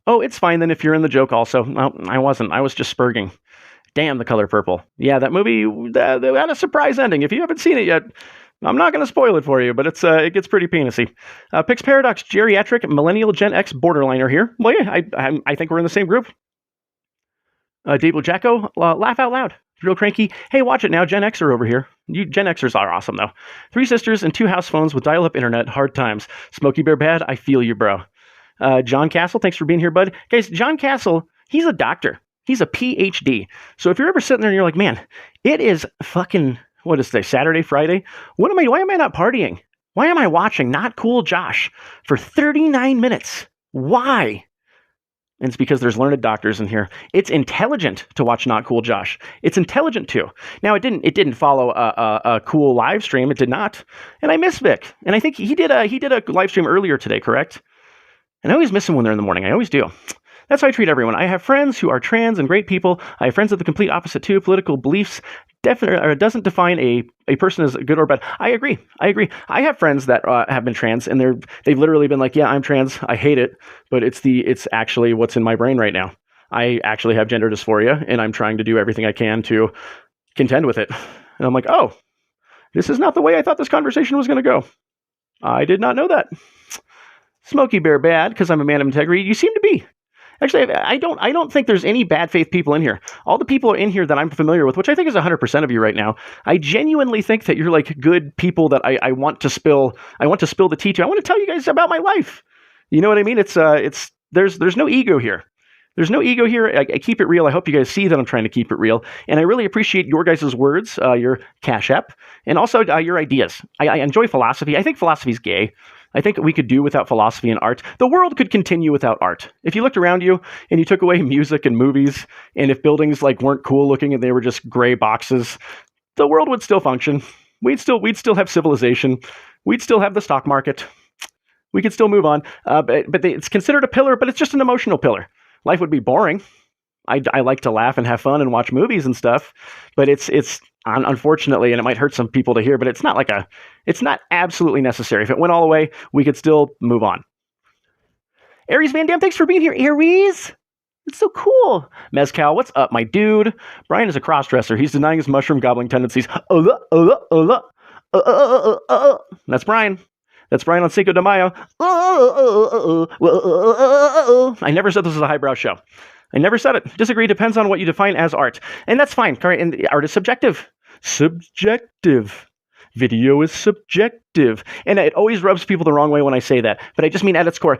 "Oh, it's fine then if you're in the joke also." No, I wasn't. I was just spurging. Damn, The Color Purple. Yeah, that movie they had a surprise ending. If you haven't seen it yet, I'm not going to spoil it for you, but it gets pretty penisy. Pix Paradox, geriatric, millennial, Gen X, borderliner here. Well, yeah, I think we're in the same group. Dable Jacko, laugh out loud. Real Cranky. Hey, watch it now. Gen X are over here. You Gen Xers are awesome, though. 3 sisters and 2 house phones with dial-up internet. Hard times. Smokey Bear Bad, I feel you, bro. John Castle, thanks for being here, bud. Guys, John Castle, he's a doctor. He's a PhD. So if you're ever sitting there and you're like, "Man, it is fucking, what is today, Saturday, Friday? Why am I not partying? Why am I watching Not Cool Josh for 39 minutes? Why?" And it's because there's learned doctors in here. It's intelligent to watch Not Cool Josh. It's intelligent too. Now it didn't follow a cool live stream. It did not. And I miss Vic. And I think he did a live stream earlier today, correct? And I always miss them when they're in the morning. I always do. That's how I treat everyone. I have friends who are trans and great people. I have friends of the complete opposite too. Political beliefs doesn't define a person as good or bad. I agree. I have friends that have been trans, and they've literally been like, "Yeah, I'm trans. I hate it, but it's actually what's in my brain right now." I actually have gender dysphoria, and I'm trying to do everything I can to contend with it. And I'm like, oh, this is not the way I thought this conversation was going to go. I did not know that. Smokey Bear bad because I'm a man of integrity. You seem to be. Actually, I don't think there's any bad faith people in here. All the people are in here that I'm familiar with, which I think is 100% of you right now. I genuinely think that you're like good people that I want to spill. I want to spill the tea to. I want to tell you guys about my life. You know what I mean? There's no ego here. There's no ego here. I keep it real. I hope you guys see that I'm trying to keep it real. And I really appreciate your guys' words, your Cash App, and also your ideas. I enjoy philosophy. I think philosophy's gay. I think we could do without philosophy and art. The world could continue without art. If you looked around you and you took away music and movies, and if buildings like weren't cool looking and they were just gray boxes, the world would still function. We'd still have civilization. We'd still have the stock market. We could still move on. But it's considered a pillar, but it's just an emotional pillar. Life would be boring. I like to laugh and have fun and watch movies and stuff, but it's unfortunately, and it might hurt some people to hear, but it's not absolutely necessary. If it went all the way, we could still move on. Aries Van Dam, thanks for being here, Aries. It's so cool. Mezcal, what's up, my dude? Brian is a crossdresser. He's denying his mushroom gobbling tendencies. That's Brian. That's Brian on Cinco de Mayo. I never said this was a highbrow show. I never said it. Disagree depends on what you define as art. And that's fine. And art is subjective. Subjective. Video is subjective. And it always rubs people the wrong way when I say that. But I just mean at its core,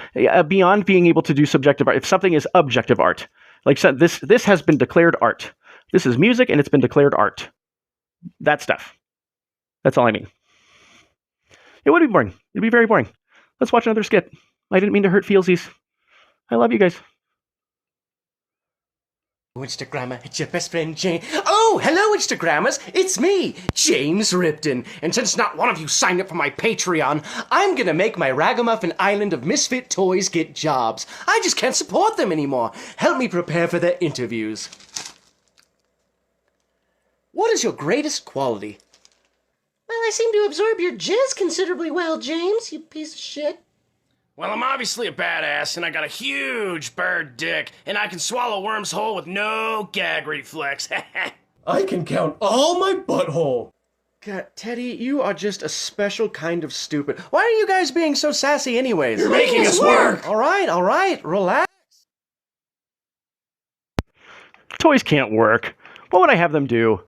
beyond being able to do subjective art, if something is objective art, like so this has been declared art. This is music and it's been declared art. That stuff. That's all I mean. It would be boring. It'd be very boring. Let's watch another skit. I didn't mean to hurt feelsies. I love you guys. Instagrammer, it's your best friend Jane. Oh, hello Instagrammers, it's me, James Ripton. And since not one of you signed up for my Patreon, I'm gonna make my Ragamuffin Island of misfit toys get jobs. I just can't support them anymore. Help me prepare for their interviews. What is your greatest quality? Well, I seem to absorb your jizz considerably well, James, you piece of shit. Well, I'm obviously a badass, and I got a huge bird dick, and I can swallow a worm's whole with no gag reflex. I can count all my butthole. God, Teddy, you are just a special kind of stupid. Why are you guys being so sassy anyways? You're making us work! All right, relax. Toys can't work. What would I have them do?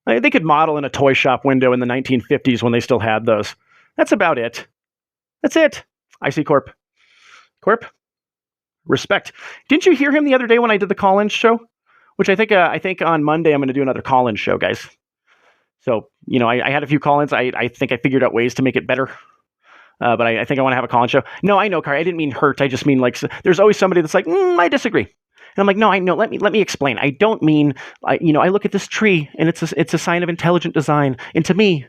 They could model in a toy shop window in the 1950s when they still had those. That's about it. That's it. IC Corp. Corp? Respect. Didn't you hear him the other day when I did the call-in show? Which I think on Monday I'm going to do another call-in show, guys. So, you know, I had a few call-ins. I think I figured out ways to make it better. But I think I want to have a call-in show. No, I know, Car. I didn't mean hurt. I just mean like there's always somebody that's like, I disagree. And I'm like, no, I know. Let me explain. I don't mean, I look at this tree and it's a sign of intelligent design. And to me,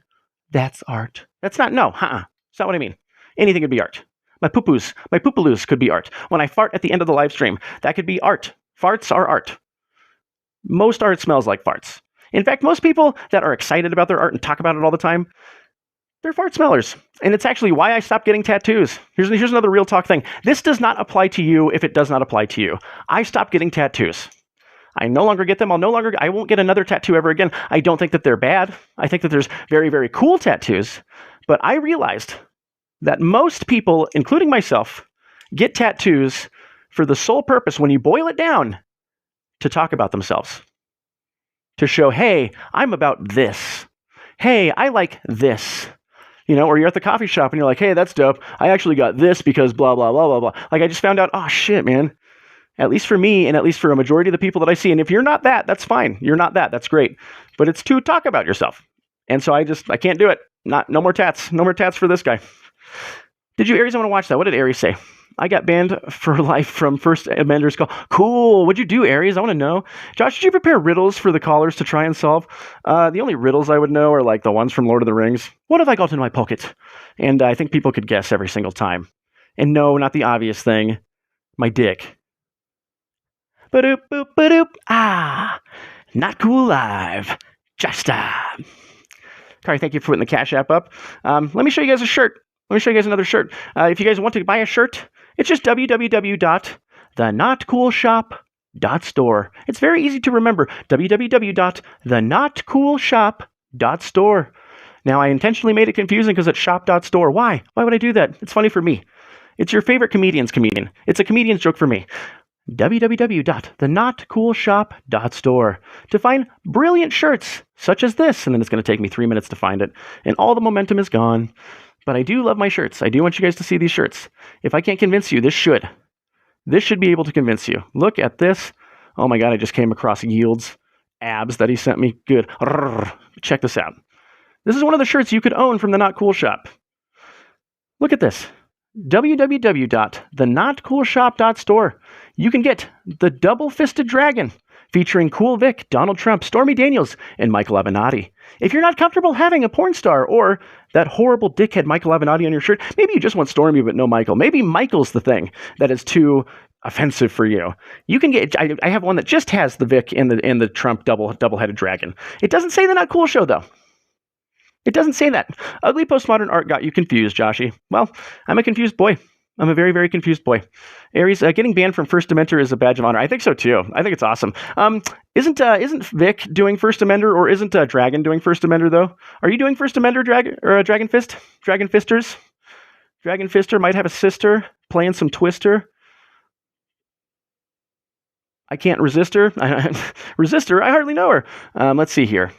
that's art. That's not, no, It's not what I mean. Anything could be art. My poopaloos could be art. When I fart at the end of the live stream, that could be art. Farts are art. Most art smells like farts. In fact, most people that are excited about their art and talk about it all the time, they're fart smellers. And it's actually why I stopped getting tattoos. Here's another real talk thing. This does not apply to you if it does not apply to you. I stopped getting tattoos. I no longer get them. I won't get another tattoo ever again. I don't think that they're bad. I think that there's very, very cool tattoos. But I realized that most people, including myself, get tattoos for the sole purpose, when you boil it down, to talk about themselves. To show, hey, I'm about this. Hey, I like this. You know, or you're at the coffee shop and you're like, hey, that's dope. I actually got this because blah, blah, blah, blah, blah. Like I just found out, oh shit, man. At least for me and at least for a majority of the people that I see. And if you're not that, that's fine. You're not that. That's great. But it's to talk about yourself. And so I can't do it. No more tats. No more tats for this guy. Did you, Aries? I want to watch that. What did Aries say? I got banned for life from First Amenders Call. Cool. What'd you do, Aries? I want to know. Josh, did you prepare riddles for the callers to try and solve? The only riddles I would know are like the ones from Lord of the Rings. What have I got in my pocket? And I think people could guess every single time. And no, not the obvious thing. My dick. Ba-doop, boop, ba-doop. Not cool live. Just Kari, thank you for putting the Cash App up. Let me show you guys a shirt. Let me show you guys another shirt. If you guys want to buy a shirt, it's just www.thenotcoolshop.com. www.thenotcoolshop.store. It's very easy to remember. www.thenotcoolshop.store. Now, I intentionally made it confusing because it's shop.store. Why? Why would I do that? It's funny for me. It's your favorite comedian's comedian. It's a comedian's joke for me. www.thenotcoolshop.store to find brilliant shirts such as this. And then it's going to take me 3 minutes to find it. And all the momentum is gone. But I do love my shirts. I do want you guys to see these shirts. If I can't convince you, this should. This should be able to convince you. Look at this. Oh my God, I just came across Yield's abs that he sent me. Good. Check this out. This is one of the shirts you could own from the Not Cool Shop. Look at this. www.thenotcoolshop.store. You can get the double-fisted dragon featuring Cool Vic, Donald Trump, Stormy Daniels, and Michael Avenatti. If you're not comfortable having a porn star or that horrible dickhead Michael Avenatti on your shirt, maybe you just want Stormy but no Michael. Maybe Michael's the thing that is too offensive for you. You can get. I have one that just has the Vic and the Trump double-headed dragon. It doesn't say the Not Cool Show though. It doesn't say that. Ugly postmodern art got you confused, Joshy. Well, I'm a confused boy. I'm a very, very confused boy. Aries, getting banned from First Amender is a badge of honor. I think so too. I think it's awesome. Isn't Vic doing First Amender, or isn't Dragon doing First Amender though? Are you doing First Amender, Dragon Fist? Dragon Fisters? Dragon Fister might have a sister playing some Twister. I can't resist her. Resist her? I hardly know her. Let's see here.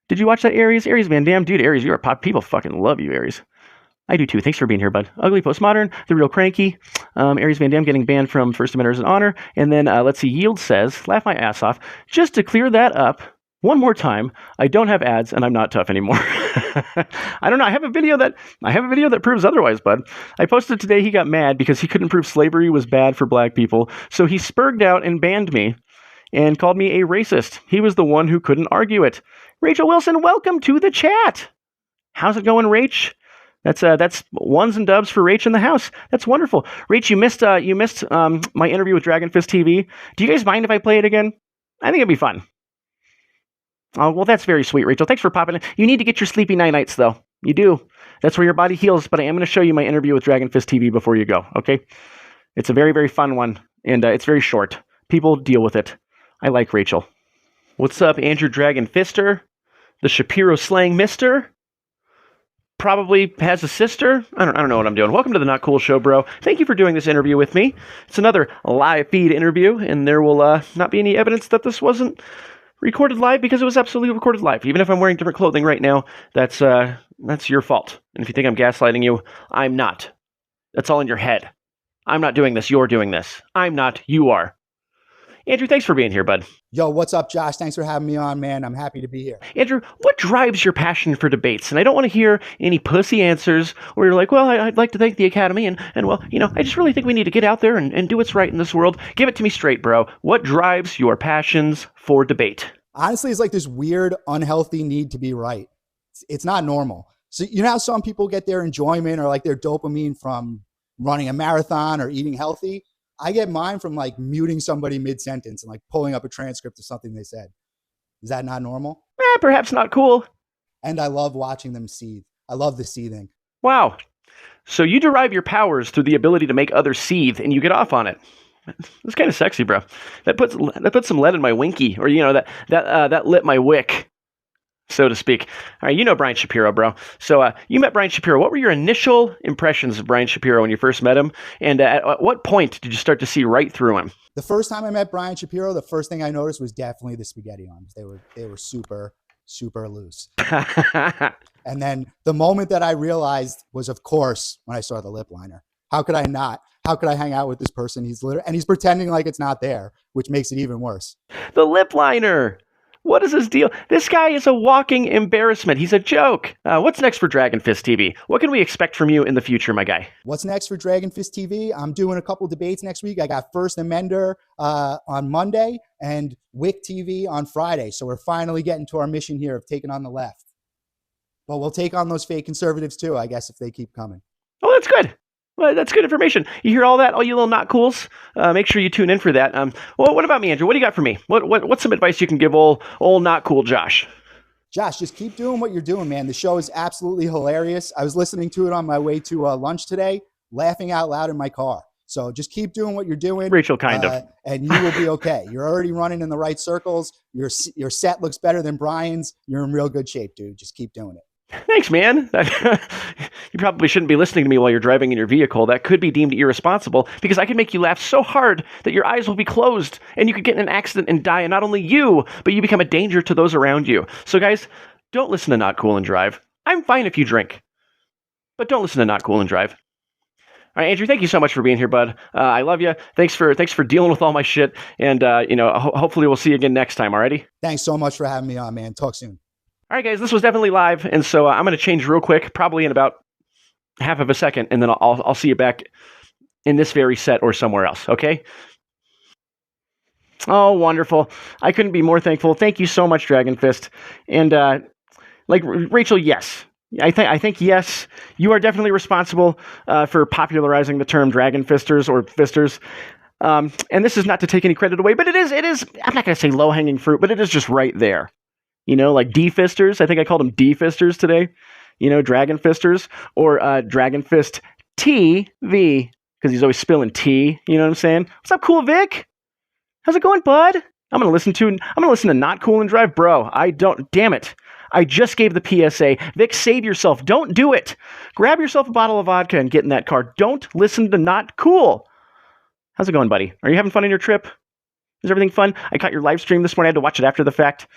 Did you watch that, Aries? Aries Van Dam? Dude, Aries, you're a pop. People fucking love you, Aries. I do too. Thanks for being here, bud. Ugly Postmodern, The Real Cranky, Aries Van Dam getting banned from First Amendment as an honor. And then let's see, Yield says, laugh my ass off. Just to clear that up one more time, I don't have ads and I'm not tough anymore. I don't know. I have a video that proves otherwise, bud. I posted today he got mad because he couldn't prove slavery was bad for black people. So he spurged out and banned me and called me a racist. He was the one who couldn't argue it. Rachel Wilson, welcome to the chat. How's it going, Rach? That's ones and dubs for Rach in the house. That's wonderful. Rach, you missed my interview with DRAGONFIST TV. Do you guys mind if I play it again? I think it'd be fun. Oh, well, that's very sweet, Rachel. Thanks for popping in. You need to get your sleepy nights, though. You do. That's where your body heals. But I am going to show you my interview with DRAGONFIST TV before you go, okay? It's a very, very fun one, and it's very short. People deal with it. I like Rachel. What's up, Andrew Dragonfister? The Shapiro slang mister? Probably has a sister. I don't know what I'm doing. Welcome to the Not Cool Show, bro. Thank you for doing this interview with me. It's another live feed interview, and there will not be any evidence that this wasn't recorded live, because it was absolutely recorded live. Even if I'm wearing different clothing right now, that's your fault. And if you think I'm gaslighting you, I'm not. That's all in your head. I'm not doing this. You're doing this. I'm not. You are. Andrew, thanks for being here, bud. Yo, what's up, Josh? Thanks for having me on, man. I'm happy to be here. Andrew, what drives your passion for debates? And I don't want to hear any pussy answers where you're like, well, I'd like to thank the Academy, and well, I just really think we need to get out there and do what's right in this world. Give it to me straight, bro. What drives your passions for debate? Honestly, it's like this weird, unhealthy need to be right. It's not normal. So you know how some people get their enjoyment or like their dopamine from running a marathon or eating healthy? I get mine from like muting somebody mid-sentence and like pulling up a transcript of something they said. Is that not normal? Perhaps not cool. And I love watching them seethe. I love the seething. Wow. So you derive your powers through the ability to make others seethe, and you get off on it. It's kind of sexy, bro. That puts some lead in my winky, or that lit my wick, so to speak. All right, you know Brian Shapiro, bro. So you met Brian Shapiro. What were your initial impressions of Brian Shapiro when you first met him? And at what point did you start to see right through him? The first time I met Brian Shapiro, the first thing I noticed was definitely the spaghetti arms. They were super, super loose. And then the moment that I realized was, of course, when I saw the lip liner. How could I not? How could I hang out with this person? He's pretending like it's not there, which makes it even worse. The lip liner. What is his deal? This guy is a walking embarrassment. He's a joke. What's next for DRAGONFIST TV? What can we expect from you in the future, my guy? What's next for DRAGONFIST TV? I'm doing a couple debates next week. I got First Amender on Monday and WIC TV on Friday. So we're finally getting to our mission here of taking on the left. But we'll take on those fake conservatives too, I guess, if they keep coming. Oh, that's good. Well, that's good information. You hear all that, all you little not cools? Make sure you tune in for that. Well, what about me, Andrew? What do you got for me? What's some advice you can give old not cool Josh? Josh, just keep doing what you're doing, man. The show is absolutely hilarious. I was listening to it on my way to lunch today, laughing out loud in my car. So just keep doing what you're doing. Rachel, kind of. And you will be okay. You're already running in the right circles. Your set looks better than Brian's. You're in real good shape, dude. Just keep doing it. Thanks, man. You probably shouldn't be listening to me while you're driving in your vehicle. That could be deemed irresponsible because I can make you laugh so hard that your eyes will be closed and you could get in an accident and die. And not only you, but you become a danger to those around you. So guys, don't listen to Not Cool and Drive. I'm fine if you drink, but don't listen to Not Cool and Drive. All right, Andrew, thank you so much for being here, bud. I love you. Thanks for dealing with all my shit. And, hopefully we'll see you again next time, alrighty? Thanks so much for having me on, man. Talk soon. All right, guys, this was definitely live, and so I'm going to change real quick, probably in about half of a second, and then I'll see you back in this very set or somewhere else, okay? Oh, wonderful. I couldn't be more thankful. Thank you so much, DRAGONFIST. And, Rachel, yes. I think, yes, you are definitely responsible for popularizing the term DRAGONFISTers or Fisters. And this is not to take any credit away, but it is, I'm not going to say low-hanging fruit, but it is just right there. Like D-Fisters. I think I called them D-Fisters today. DRAGONFISTers or DRAGONFIST TV, because he's always spilling tea. You know what I'm saying? What's up, Cool Vic? How's it going, bud? I'm gonna listen to Not Cool and Drive, bro. Damn it. I just gave the PSA. Vic, save yourself. Don't do it. Grab yourself a bottle of vodka and get in that car. Don't listen to Not Cool. How's it going, buddy? Are you having fun on your trip? Is everything fun? I caught your live stream this morning. I had to watch it after the fact.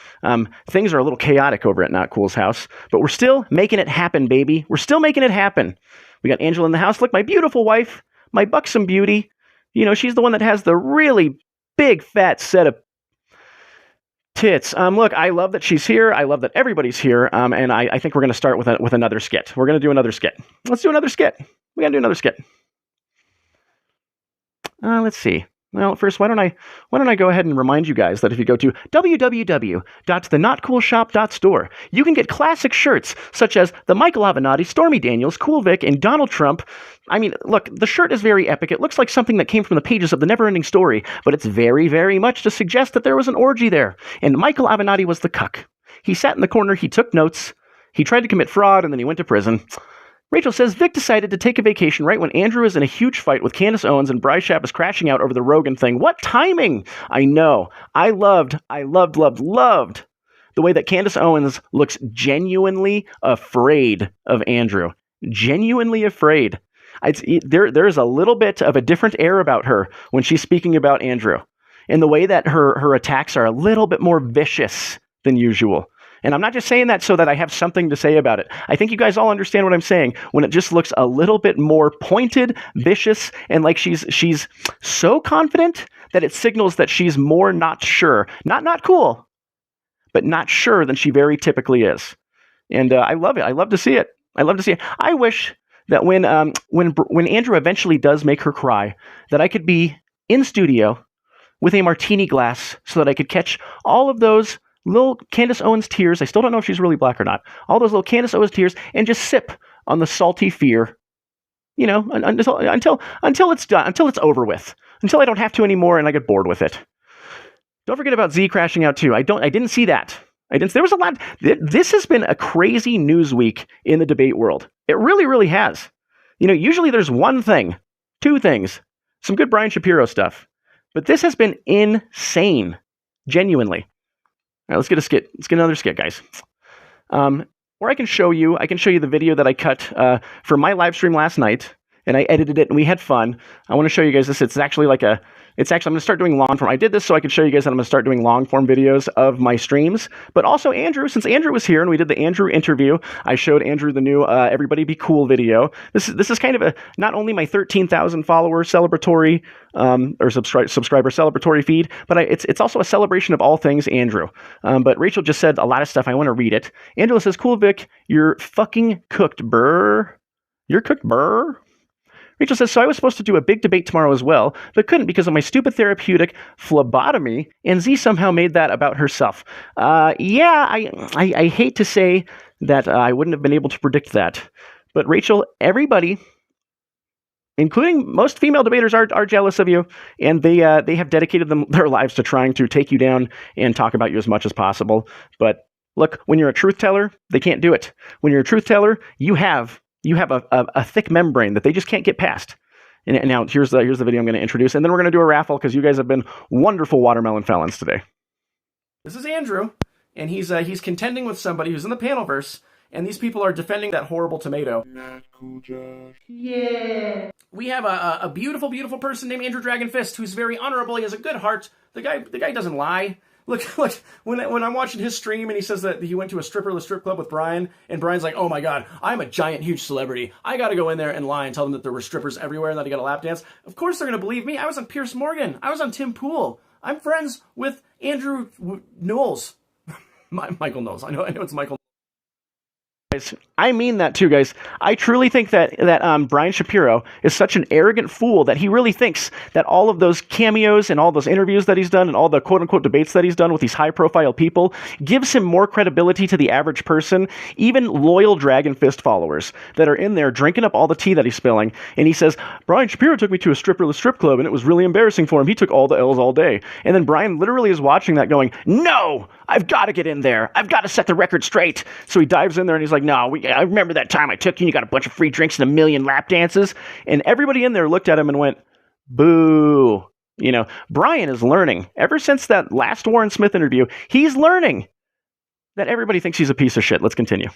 Things are a little chaotic over at Not Cool's house, but we're still making it happen, baby. We're still making it happen. We got Angela in the house. Look, my beautiful wife, my buxom beauty. She's the one that has the really big, fat set of tits. Look, I love that she's here. I love that everybody's here. And I think we're going to start with another skit. We're going to do another skit. Let's do another skit. We got to do another skit. Let's see. Well, first, why don't I go ahead and remind you guys that if you go to www.thenotcoolshop.store, you can get classic shirts such as the Michael Avenatti, Stormy Daniels, Cool Vic, and Donald Trump. I mean, look, the shirt is very epic. It looks like something that came from the pages of The Neverending Story, but it's very, very much to suggest that there was an orgy there. And Michael Avenatti was the cuck. He sat in the corner, he took notes, he tried to commit fraud, and then he went to prison. Rachel says Vic decided to take a vacation right when Andrew is in a huge fight with Candace Owens and Bryce Shapp is crashing out over the Rogan thing. What timing! I know. I loved the way that Candace Owens looks genuinely afraid of Andrew. Genuinely afraid. There's a little bit of a different air about her when she's speaking about Andrew. And the way that her attacks are a little bit more vicious than usual. And I'm not just saying that so that I have something to say about it. I think you guys all understand what I'm saying when it just looks a little bit more pointed, vicious, and like she's so confident that it signals that she's more not sure. Not cool, but not sure than she very typically is. And I love it. I love to see it. I wish that when Andrew eventually does make her cry, that I could be in studio with a martini glass so that I could catch all of those little Candace Owens tears. I still don't know if she's really black or not. All those little Candace Owens tears, and just sip on the salty fear. Until it's done, until it's over with, until I don't have to anymore, and I get bored with it. Don't forget about Z crashing out too. I didn't see that. There was a lot. This has been a crazy news week in the debate world. It really, really has. Usually there's one thing, two things, some good Brian Shapiro stuff, but this has been insane, genuinely. All right, let's get a skit. Let's get another skit, guys. Or I can show you the video that I cut for my live stream last night, and I edited it, and we had fun. I want to show you guys this. I'm going to start doing long form. I did this so I could show you guys that I'm going to start doing long form videos of my streams. But also Andrew, since Andrew was here and we did the Andrew interview, I showed Andrew the new Everybody Be Cool video. This is kind of not only my 13,000 follower celebratory or subscriber celebratory feed, but it's also a celebration of all things Andrew. But Rachel just said a lot of stuff. I want to read it. Angela says, "Cool Vic, you're fucking cooked, brr. You're cooked, brr." Rachel says, "So I was supposed to do a big debate tomorrow as well, but couldn't because of my stupid therapeutic phlebotomy, and Z somehow made that about herself." Yeah, I hate to say that I wouldn't have been able to predict that. But Rachel, everybody, including most female debaters, are jealous of you, and they have dedicated their lives to trying to take you down and talk about you as much as possible. But look, when you're a truth teller, they can't do it. When you're a truth teller, you have a thick membrane that they just can't get past. And now here's the video I'm going to introduce, and then we're going to do a raffle because you guys have been wonderful watermelon felons today. This is Andrew, and he's contending with somebody who's in the Panelverse, and these people are defending that horrible tomato. Not cool, Josh. Yeah. We have a beautiful, beautiful person named Andrew Dragonfist who's very honorable. He has a good heart. The guy doesn't lie. Look, when I'm watching his stream and he says that he went to a stripperless strip club with Brian, and Brian's like, oh my God, I'm a giant, huge celebrity. I got to go in there and lie and tell them that there were strippers everywhere and that I got a lap dance. Of course they're going to believe me. I was on Pierce Morgan. I was on Tim Pool. I'm friends with Andrew Knowles. Michael Knowles. I know it's Michael. I mean that too, guys. I truly think that Brian Shapiro is such an arrogant fool that he really thinks that all of those cameos and all those interviews that he's done and all the quote-unquote debates that he's done with these high-profile people gives him more credibility to the average person, even loyal Dragonfist followers that are in there drinking up all the tea that he's spilling. And he says, Brian Shapiro took me to a stripperless strip club and it was really embarrassing for him. He took all the L's all day. And then Brian literally is watching that going, no, I've got to get in there. I've got to set the record straight. So he dives in there and he's like, no, I remember that time I took you and you got a bunch of free drinks and a million lap dances. And everybody in there looked at him and went, boo. You know, Brian is learning. Ever since that last Warren Smith interview, he's learning that everybody thinks he's a piece of shit. Let's continue.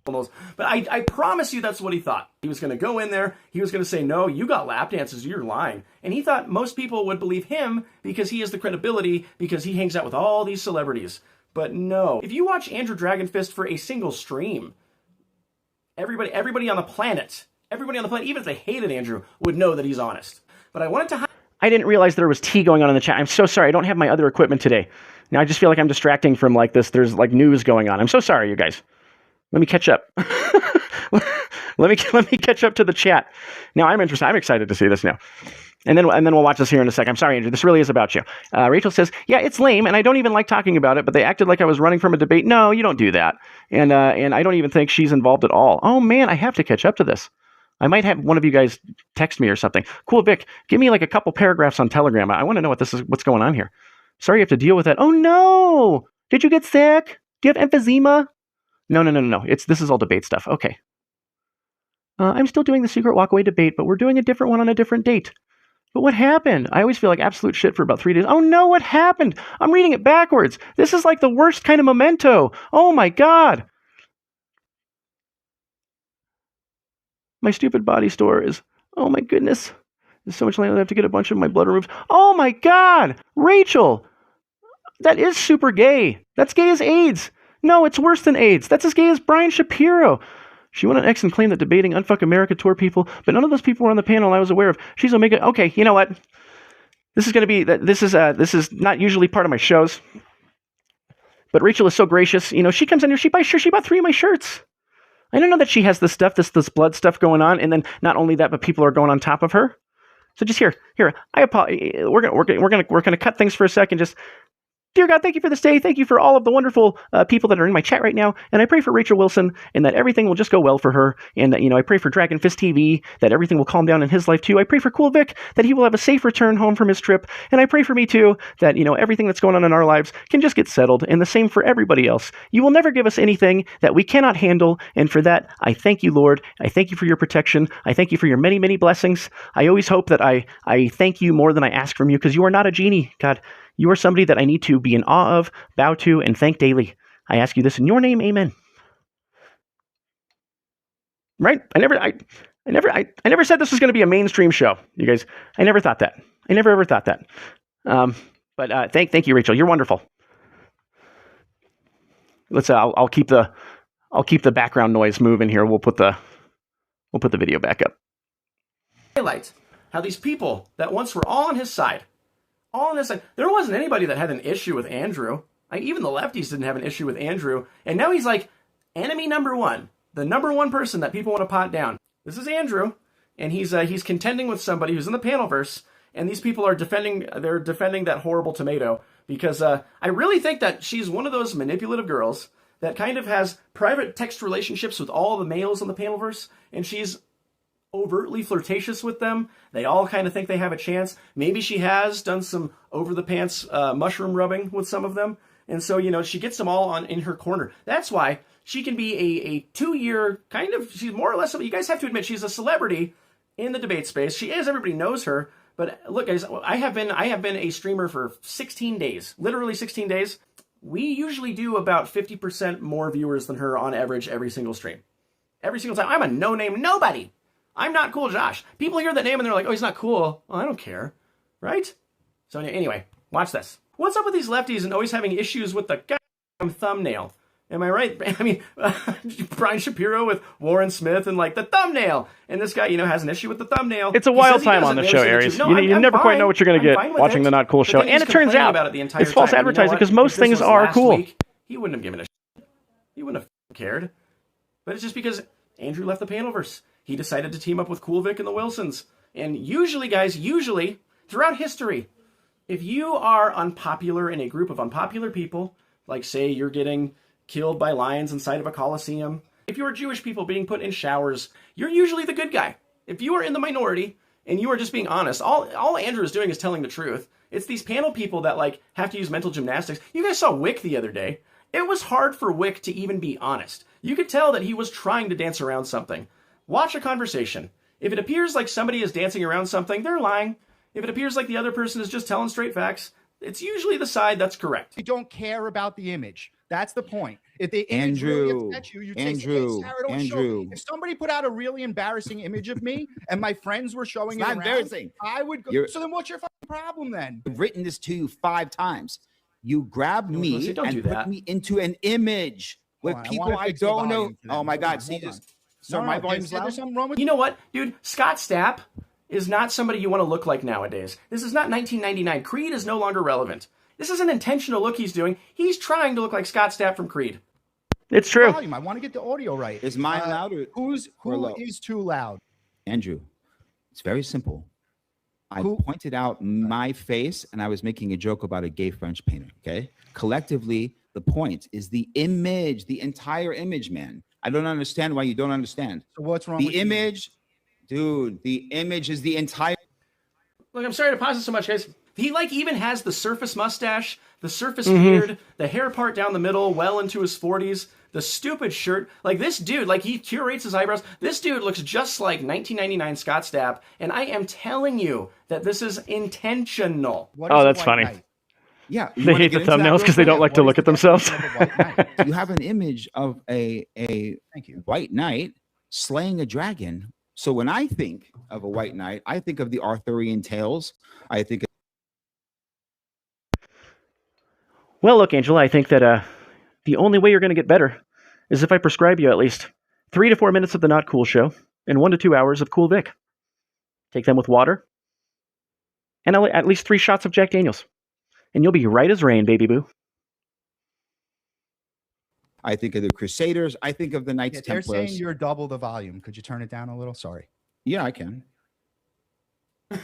But I promise you that's what he thought. He was going to go in there. He was going to say, no, you got lap dances. You're lying. And he thought most people would believe him because he has the credibility, because he hangs out with all these celebrities. But no. If you watch Andrew Dragonfist for a single stream, everybody on the planet, even if they hated Andrew, would know that he's honest. But I wanted to... I didn't realize there was tea going on in the chat. I'm so sorry. I don't have my other equipment today. Now I just feel like I'm distracting from like this. There's like news going on. I'm so sorry, you guys. Let me catch up. let me catch up to the chat. Now I'm interested. I'm excited to see this now. And then we'll watch this here in a sec. I'm sorry, Andrew. This really is about you. Rachel says, yeah, it's lame, and I don't even like talking about it, but they acted like I was running from a debate. No, you don't do that. And I don't even think she's involved at all. Oh, man, I have to catch up to this. I might have one of you guys text me or something. Cool, Vic, give me like a couple paragraphs on Telegram. I want to know what's going on here. Sorry you have to deal with that. Oh, no. Did you get sick? Do you have emphysema? No. This is all debate stuff. Okay. I'm still doing the secret walkaway debate, but we're doing a different one on a different date. But what happened? I always feel like absolute shit for about 3 days. Oh no, what happened? I'm reading it backwards. This is like the worst kind of memento. Oh my God. My stupid body store is, oh my goodness. There's so much land I have to get a bunch of my blood removed. Oh my God. Rachel, that is super gay. That's gay as AIDS. No, it's worse than AIDS. That's as gay as Brian Shapiro. She went on X and claimed that debating Unfuck America tour people, but none of those people were on the panel I was aware of. She's Omega. Okay, you know what? This is going to be this is not usually part of my shows, but Rachel is so gracious. You know, she comes in here, she bought 3 of my shirts. I don't know that she has this stuff, this blood stuff going on, and then not only that, but people are going on top of her. So just here. I apologize. We're gonna cut things for a second. Just. Dear God, thank you for this day. Thank you for all of the wonderful people that are in my chat right now. And I pray for Rachel Wilson and that everything will just go well for her. And, I pray for DRAGONFIST TV, that everything will calm down in his life too. I pray for Cool Vic, that he will have a safe return home from his trip. And I pray for me too, that, everything that's going on in our lives can just get settled. And the same for everybody else. You will never give us anything that we cannot handle. And for that, I thank you, Lord. I thank you for your protection. I thank you for your many, many blessings. I always hope that I thank you more than I ask from you, because you are not a genie, God. You are somebody that I need to be in awe of, bow to, and thank daily. I ask you this in your name, amen. Right? I never said this was going to be a mainstream show, you guys. I never thought that. I never ever thought that. But thank you, Rachel. You're wonderful. Let's. I'll keep the background noise moving here. We'll put the video back up. Highlight how these people that once were all on his side. All on this side. There wasn't anybody that had an issue with Andrew. Even the lefties didn't have an issue with Andrew. And now he's like enemy number one. The number one person that people want to pot down. This is Andrew. And he's contending with somebody who's in the Panelverse. And these people are defending that horrible tomato. Because I really think that she's one of those manipulative girls that kind of has private text relationships with all the males in the Panelverse. And she's overtly flirtatious with them. They all kind of think they have a chance. Maybe she has done some over-the-pants mushroom rubbing with some of them. And so, she gets them all in her corner. That's why She can be a 2-year kind of, she's more or less, you guys have to admit, she's a celebrity in the debate space. She is, everybody knows her. But look, guys, I have been a streamer for 16 days, literally 16 days. We usually do about 50% more viewers than her on average every single stream. Every single time. I'm a no-name nobody. I'm not Cool Josh. People hear that name and they're like, oh, he's not cool. Well, I don't care, right? So anyway, watch this. What's up with these lefties and always having issues with the goddamn thumbnail? Am I right? I mean, Brian Shapiro with Warren Smith and like the thumbnail. And this guy, has an issue with the thumbnail. It's a wild time on the show, Aries. You never quite know what you're going to get watching the Not Cool show. And it turns out it's false advertising because most things are cool. He wouldn't have given a shit. He wouldn't have cared. But it's just because Andrew left the Panelverse. He decided to team up with Cool Vic and the Wilsons. And usually, guys, throughout history, if you are unpopular in a group of unpopular people, like say you're getting killed by lions inside of a coliseum, if you're Jewish people being put in showers, you're usually the good guy. If you are in the minority and you are just being honest, all Andrew is doing is telling the truth. It's these panel people that like have to use mental gymnastics. You guys saw Wick the other day. It was hard for Wick to even be honest. You could tell that he was trying to dance around something. Watch a conversation. If it appears like somebody is dancing around something, they're lying. If it appears like the other person is just telling straight facts, it's usually the side that's correct. You don't care about the image. That's the point. If the image really upsets you, you'd say, hey, Sarah, don't show. If somebody put out a really embarrassing image of me and my friends were showing it around, embarrassing. I would go. So then what's your fucking problem then? I've written this to you 5 times. You grab me and put me into an image with people I don't know. Oh my God. See this? So my volume's loud. There's something wrong with you know what, dude? Scott Stapp is not somebody you want to look like nowadays. This is not 1999. Creed is no longer relevant. This is an intentional look he's doing. He's trying to look like Scott Stapp from Creed. It's true. Volume. I want to get the audio right. Is mine loud who is too loud? Andrew, it's very simple. I pointed out my face and I was making a joke about a gay French painter, okay? Collectively, the point is the image, the entire image, man. I don't understand why you don't understand. So what's wrong with the image? Dude, the image is the entire... Look, I'm sorry to pause it so much, guys. He like even has the surface mustache, the surface beard, the hair part down the middle, well into his 40s, the stupid shirt. Like this dude, like he curates his eyebrows. This dude looks just like 1999 Scott Stapp, and I am telling you that this is intentional. Oh, that's funny. Night? Yeah, they hate the thumbnails because they don't like to look at themselves. You have an image of a white knight slaying a dragon. So when I think of a white knight, I think of the Arthurian tales. I think. Well, look, Angela, I think that the only way you're going to get better is if I prescribe you at least 3 to 4 minutes of the Not Cool show and 1 to 2 hours of Cool Vic. Take them with water and at least 3 shots of Jack Daniels. And you'll be right as rain, baby boo. I think of the Crusaders. I think of the Knights Templars. They're saying you're double the volume. Could you turn it down a little? Sorry. Yeah, I can.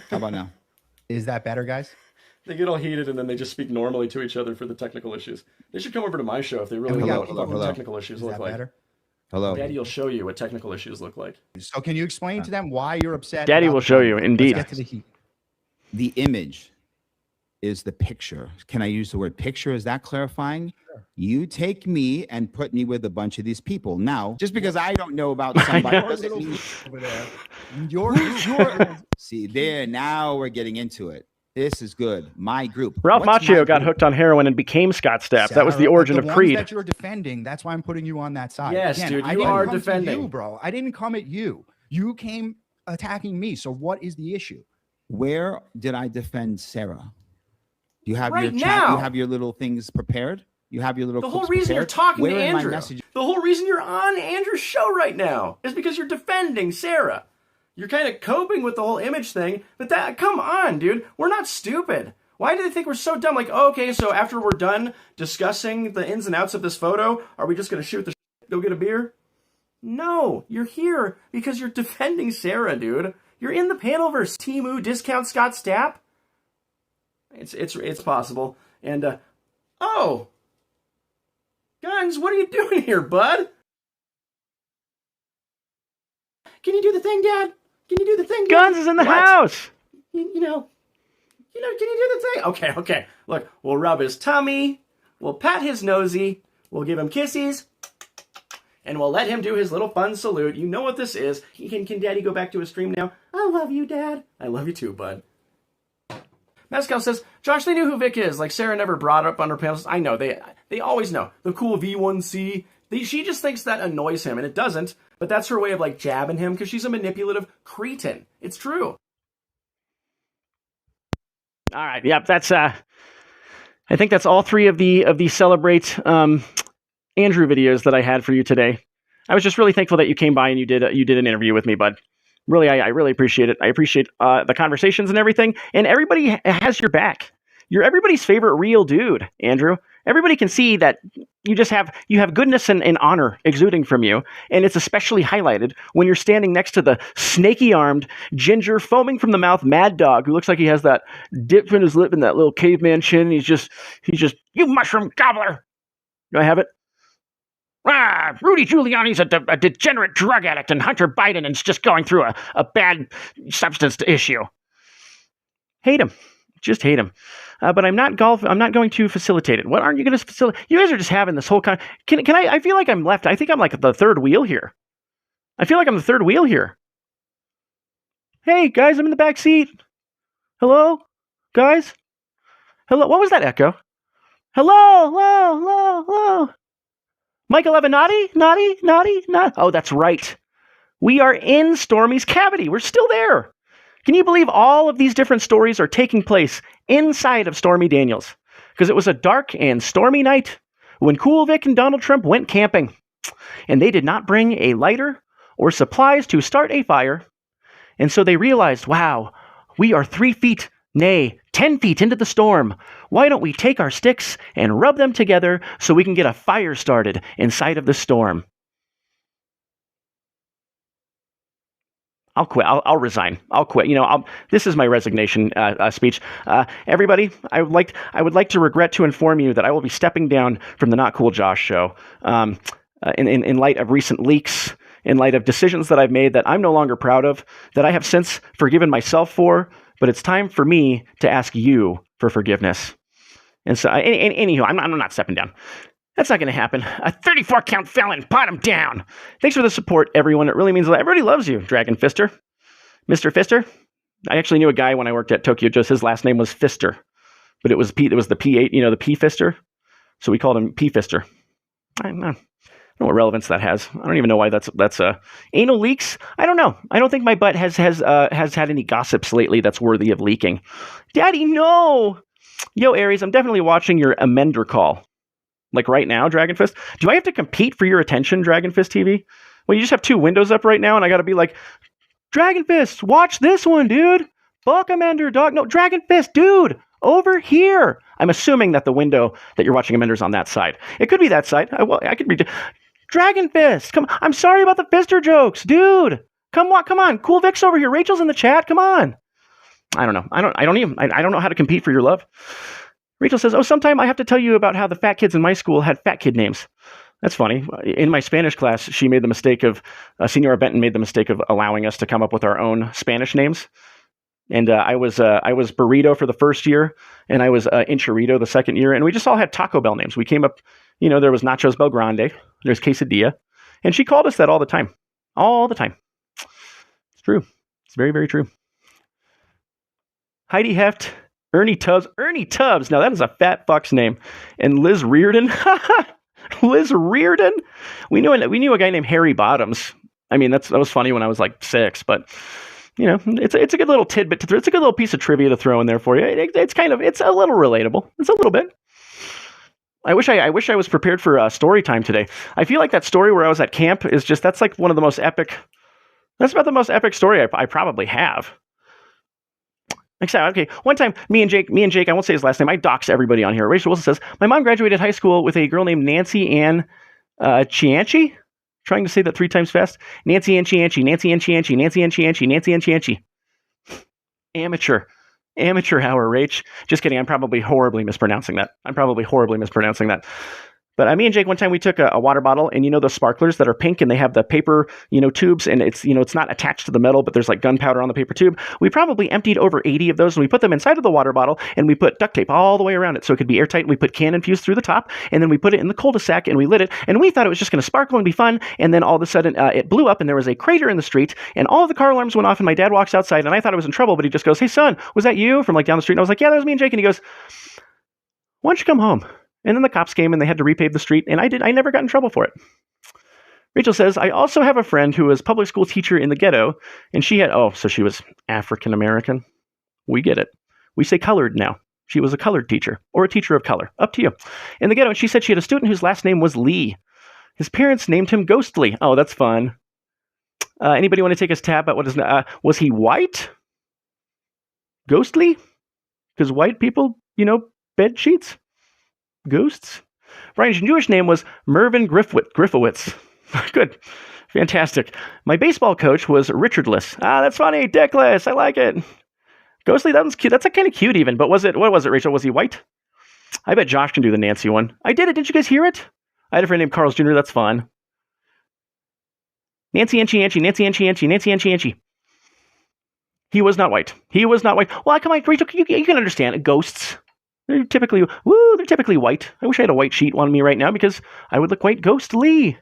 How about now? Is that better, guys? They get all heated and then they just speak normally to each other for the technical issues. They should come over to my show if they really know what technical issues look like. Better? Hello. Daddy will show you what technical issues look like. So can you explain to them why you're upset? Daddy will show you, indeed. Let's get to the heat. The image is the picture. Can I use the word picture? Is that clarifying? Sure. You take me and put me with a bunch of these people. Now, just because I don't know about somebody doesn't mean over there. You're see there. Now we're getting into it. This is good. My group. Ralph Macchio got hooked on heroin and became Scott Stapp. That was the origin of Creed. That you're defending. That's why I'm putting you on that side. Yes, again, dude, you are defending. You, bro. I didn't come at you. You came attacking me. So what is the issue? Where did I defend Sarah? You have right your now. chat. You have your little things prepared. You have your little. The whole reason you're talking to Andrew. The whole reason you're on Andrew's show right now is because you're defending Sarah. You're kind of coping with the whole image thing, but come on, dude. We're not stupid. Why do they think we're so dumb? Like, oh, okay, so after we're done discussing the ins and outs of this photo, are we just going to shoot the shit, go get a beer? No, you're here because you're defending Sarah, dude. You're in the Panelverse. Temu discount Scott Stapp. It's possible. And oh, Guns, what are you doing here, bud? Can you do the thing, Dad? Can you do the thing, Dad? Guns is in the house. You know, can you do the thing? Okay. Look, we'll rub his tummy. We'll pat his nosy. We'll give him kissies. and we'll let him do his little fun salute. You know what this is. Can Daddy go back to his stream now? I love you, Dad. I love you too, bud. Mezcal says, Josh, they knew who Vic is. Like Sarah never brought up on her panels. I know, they always know. The cool V1C. She just thinks that annoys him, and it doesn't. But that's her way of like jabbing him because she's a manipulative cretin. It's true. All right, yep, that's I think that's all three of the Celebrate Andrew videos that I had for you today. I was just really thankful that you came by and you did an interview with me, bud. Really, I really appreciate it. I appreciate the conversations and everything. And everybody has your back. You're everybody's favorite real dude, Andrew. Everybody can see that you have goodness and honor exuding from you, and it's especially highlighted when you're standing next to the snaky-armed, ginger, foaming from the mouth Mad Dog, who looks like he has that dip in his lip and that little caveman chin. He's just, you mushroom gobbler. Do I have it? Rudy Giuliani's a degenerate drug addict, and Hunter Biden is just going through a bad substance issue. Hate him. Just hate him. But I'm not going to facilitate it. What aren't you going to facilitate? You guys are just having this whole Can I feel like I'm left. I think I'm like the third wheel here. I feel like I'm the third wheel here. Hey, guys, I'm in the back seat. Hello? Guys? Hello? What was that echo? Hello? Hello? Hello? Hello? Michael Avenatti? Naughty? Oh, that's right. We are in Stormy's cavity. We're still there. Can you believe all of these different stories are taking place inside of Stormy Daniels? Because it was a dark and stormy night when Cool Vic and Donald Trump went camping. And they did not bring a lighter or supplies to start a fire. And so they realized, wow, we are 3 feet, nay, 10 feet into the storm. Why don't we take our sticks and rub them together so we can get a fire started inside of the storm? I'll quit. I'll resign. I'll quit. This is my resignation speech. Everybody, I would like to regret to inform you that I will be stepping down from the Not Cool Josh show in light of recent leaks, in light of decisions that I've made that I'm no longer proud of, that I have since forgiven myself for, but it's time for me to ask you for forgiveness. And so, anywho, I'm not stepping down. That's not going to happen. A 34-count felon, pot him down. Thanks for the support, everyone. It really means a lot. Everybody loves you, Dragon Fister. Mr. Fister. I actually knew a guy when I worked at Tokyo Joe's. His last name was Fister, but it was the P8, the P Fister. So we called him P Fister. I don't know what relevance that has. I don't even know why that's anal leaks. I don't know. I don't think my butt has had any gossips lately that's worthy of leaking. Daddy, no. Yo, Aries, I'm definitely watching your amender call. Like right now, Dragonfist? Do I have to compete for your attention, Dragonfist TV? Well, you just have 2 windows up right now, and I got to be like, Dragonfist, watch this one, dude. Fuck Amender, dog. No, Dragonfist, dude, over here. I'm assuming that the window that you're watching Amender's on that side. It could be that side. I could be Dragonfist. Come on. I'm sorry about the Fister jokes, dude. Come on. Cool Vic's over here. Rachel's in the chat. Come on. I don't know. I don't know how to compete for your love. Rachel says, sometime I have to tell you about how the fat kids in my school had fat kid names. That's funny. In my Spanish class, she made the mistake of, Senora Benton made the mistake of allowing us to come up with our own Spanish names. And I was Burrito for the first year, and I was Enchilito the second year, and we just all had Taco Bell names. We came up, there was Nachos Belgrande, there's Quesadilla, and she called us that all the time. All the time. It's true. It's very, very true. Heidi Heft, Ernie Tubbs. Now that is a fat fuck's name. And Liz Reardon. Liz Reardon. We knew a guy named Harry Bottoms. I mean, that was funny when I was like 6, but it's a good little tidbit to throw. It's a good little piece of trivia to throw in there for you. It's a little relatable. It's a little bit. I wish I was prepared for story time today. I feel like that story where I was at camp that's like one of the most epic. That's about the most epic story I probably have. Okay, one time, me and Jake, I won't say his last name, I dox everybody on here. Rachel Wilson says, my mom graduated high school with a girl named Nancy Ann Chianchi. Trying to say that 3 times fast. Nancy Ann Chianchi, Nancy Ann Chianchi, Nancy Ann Chianchi, Nancy Ann Chianchi. Amateur hour, Rach. Just kidding, I'm probably horribly mispronouncing that. But me and Jake, one time we took a water bottle, and you know those sparklers that are pink and they have the paper, tubes, and it's not attached to the metal, but there's like gunpowder on the paper tube. We probably emptied over 80 of those, and we put them inside of the water bottle, and we put duct tape all the way around it so it could be airtight. And we put cannon fuse through the top, and then we put it in the cul-de-sac, and we lit it, and we thought it was just going to sparkle and be fun. And then all of a sudden, it blew up, and there was a crater in the street, and all of the car alarms went off, and my dad walks outside, and I thought I was in trouble, but he just goes, "Hey son, was that you?" from like down the street. And I was like, "Yeah, that was me and Jake." And he goes, "Why don't you come home?" And then the cops came and they had to repave the street, and I never got in trouble for it. Rachel says, I also have a friend who was public school teacher in the ghetto, and she had, so she was African American. We get it. We say colored now. She was a colored teacher or a teacher of color. Up to you. In the ghetto, and she said she had a student whose last name was Lee. His parents named him Ghostly. Oh, that's fun. Anybody want to take a stab at was he white? Ghostly? Because white people, bed sheets? Ghosts? Brian's Jewish name was Mervyn Griffowitz. Good. Fantastic. My baseball coach was Richardless. That's funny. Dickless. I like it. Ghostly, that one's cute. That's kind of cute even. But what was it, Rachel? Was he white? I bet Josh can do the Nancy one. I did it. Didn't you guys hear it? I had a friend named Carl's Jr. That's fun. Nancy Anchi. He was not white. Well, come on, Rachel, you can understand. Ghosts. They're typically white. I wish I had a white sheet on me right now because I would look white ghostly.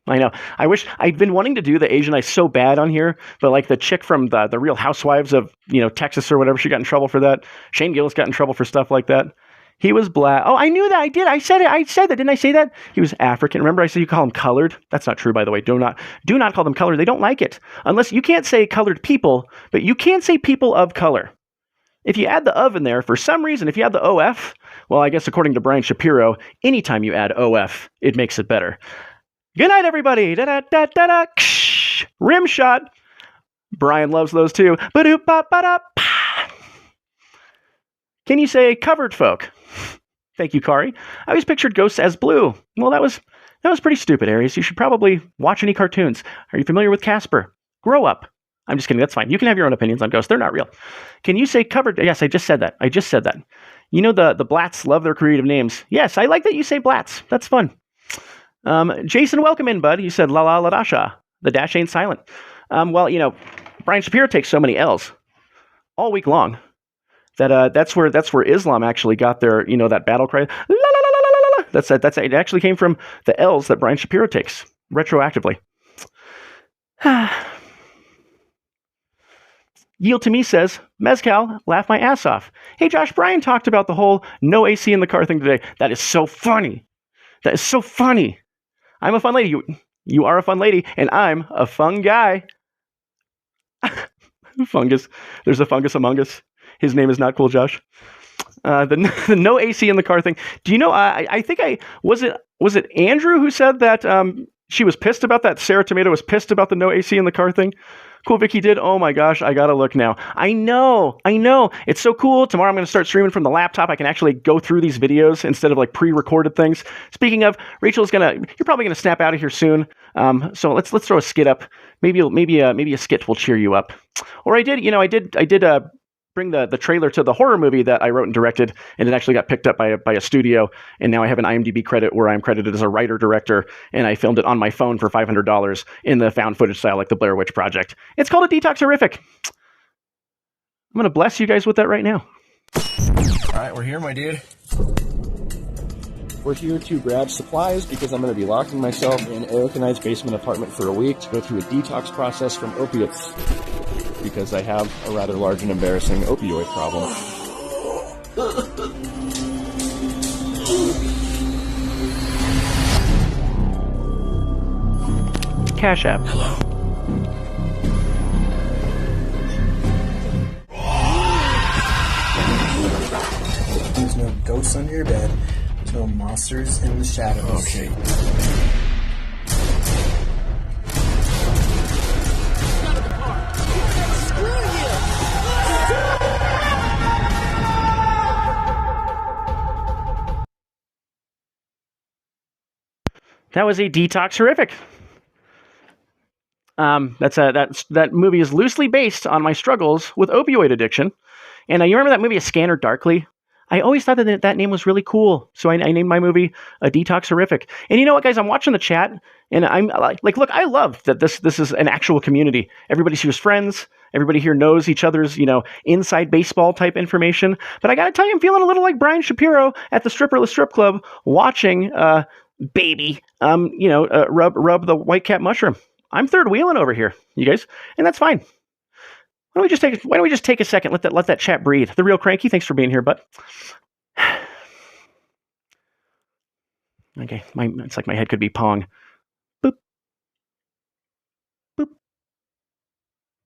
I know. I wish I'd been wanting to do the Asian Eye so bad on here, but like the chick from the Real Housewives of, Texas or whatever, she got in trouble for that. Shane Gillis got in trouble for stuff like that. He was black. Oh, I knew that. I did. I said that. Didn't I say that? He was African. Remember I said you call him colored? That's not true, by the way. Do not call them colored. They don't like it. Unless you can't say colored people, but you can say people of color. If you add the of in there, for some reason, if you add the OF, well, I guess according to Brian Shapiro, anytime you add OF, it makes it better. Good night, everybody. Da-da-da-da-da. Rim shot. Brian loves those too. Ba-doop-ba-ba-da. Can you say covered folk? Thank you, Kari. I always pictured ghosts as blue. Well, that was pretty stupid, Aries. You should probably watch any cartoons. Are you familiar with Casper? Grow up. I'm just kidding. That's fine. You can have your own opinions on ghosts. They're not real. Can you say covered? Yes, I just said that. You know the Blatts love their creative names. Yes, I like that you say Blatts. That's fun. Jason, welcome in, bud. You said la la la dasha. The dash ain't silent. Well, Brian Shapiro takes so many L's all week long that that's where Islam actually got their that battle cry. La la la la la la. That's it. Actually came from the L's that Brian Shapiro takes retroactively. Yield to Me says, Mezcal, laugh my ass off. Hey, Josh, Brian talked about the whole no AC in the car thing today. That is so funny. I'm a fun lady. You are a fun lady, and I'm a fun guy. Fungus. There's a fungus among us. His name is not cool, Josh. The no AC in the car thing. Do you know, I think was it Andrew who said that she was pissed about that? Sarah Tomato was pissed about the no AC in the car thing? Cool Vicky did. Oh my gosh, I gotta look now. I know. It's so cool. Tomorrow I'm gonna start streaming from the laptop. I can actually go through these videos instead of like pre-recorded things. Speaking of, you're probably gonna snap out of here soon. So let's throw a skit up. Maybe a skit will cheer you up. Or I did bring the trailer to the horror movie that I wrote and directed, and it actually got picked up by a studio, and now I have an IMDb credit where I'm credited as a writer-director, and I filmed it on my phone for $500 in the found footage style, like the Blair Witch Project. It's called a Detoxerific. I'm going to bless you guys with that right now. All right, we're here, my dude. We're here to grab supplies because I'm going to be locking myself in Eric and I's basement apartment for a week to go through a detox process from opiates, because I have a rather large and embarrassing opioid problem. Cash App. Hello. There's no ghosts under your bed. There's no monsters in the shadows. Okay. That was a Detoxerific. That movie is loosely based on my struggles with opioid addiction. And you remember that movie, A Scanner Darkly? I always thought that name was really cool. So I named my movie A Detox Horrific. And you know what, guys? I'm watching the chat, and I'm like, look, I love that this is an actual community. Everybody's here's friends. Everybody here knows each other's, inside baseball type information. But I got to tell you, I'm feeling a little like Brian Shapiro at the Stripperless Strip Club watching Baby, rub the white cap mushroom. I'm third wheeling over here, you guys, and that's fine. Why don't we just take a second? Let that chat breathe. The Real Cranky, thanks for being here, bud. Okay, it's like my head could be Pong. Boop. Boop.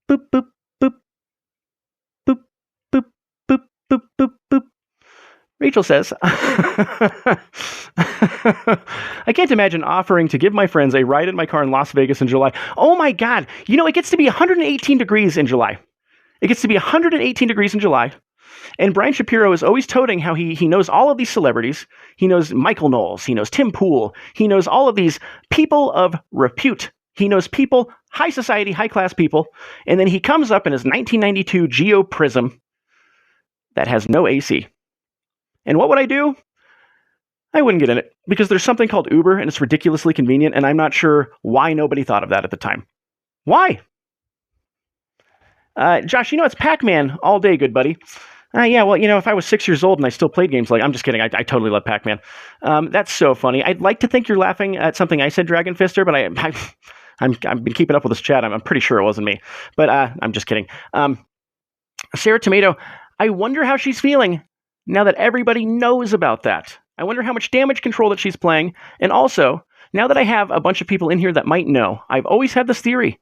Boop, boop, boop. Boop, boop, boop, boop, boop, boop. Rachel says, I can't imagine offering to give my friends a ride in my car in Las Vegas in July. Oh my God. It gets to be 118 degrees in July. It gets to be 118 degrees in July. And Brian Shapiro is always toting how he knows all of these celebrities. He knows Michael Knowles. He knows Tim Pool. He knows all of these people of repute. He knows people, high society, high class people. And then he comes up in his 1992 Geo Prism that has no AC. And what would I do? I wouldn't get in it because there's something called Uber and it's ridiculously convenient. And I'm not sure why nobody thought of that at the time. Why? Josh, it's Pac-Man all day, good buddy. Yeah, well, if I was 6 years old and I still played games I'm just kidding. I totally love Pac-Man. That's so funny. I'd like to think you're laughing at something I said, Dragonfister, but I've been keeping up with this chat. I'm pretty sure it wasn't me, but I'm just kidding. Sarah Tomato, I wonder how she's feeling now that everybody knows about that. I wonder how much damage control that she's playing. And also, now that I have a bunch of people in here that might know, I've always had this theory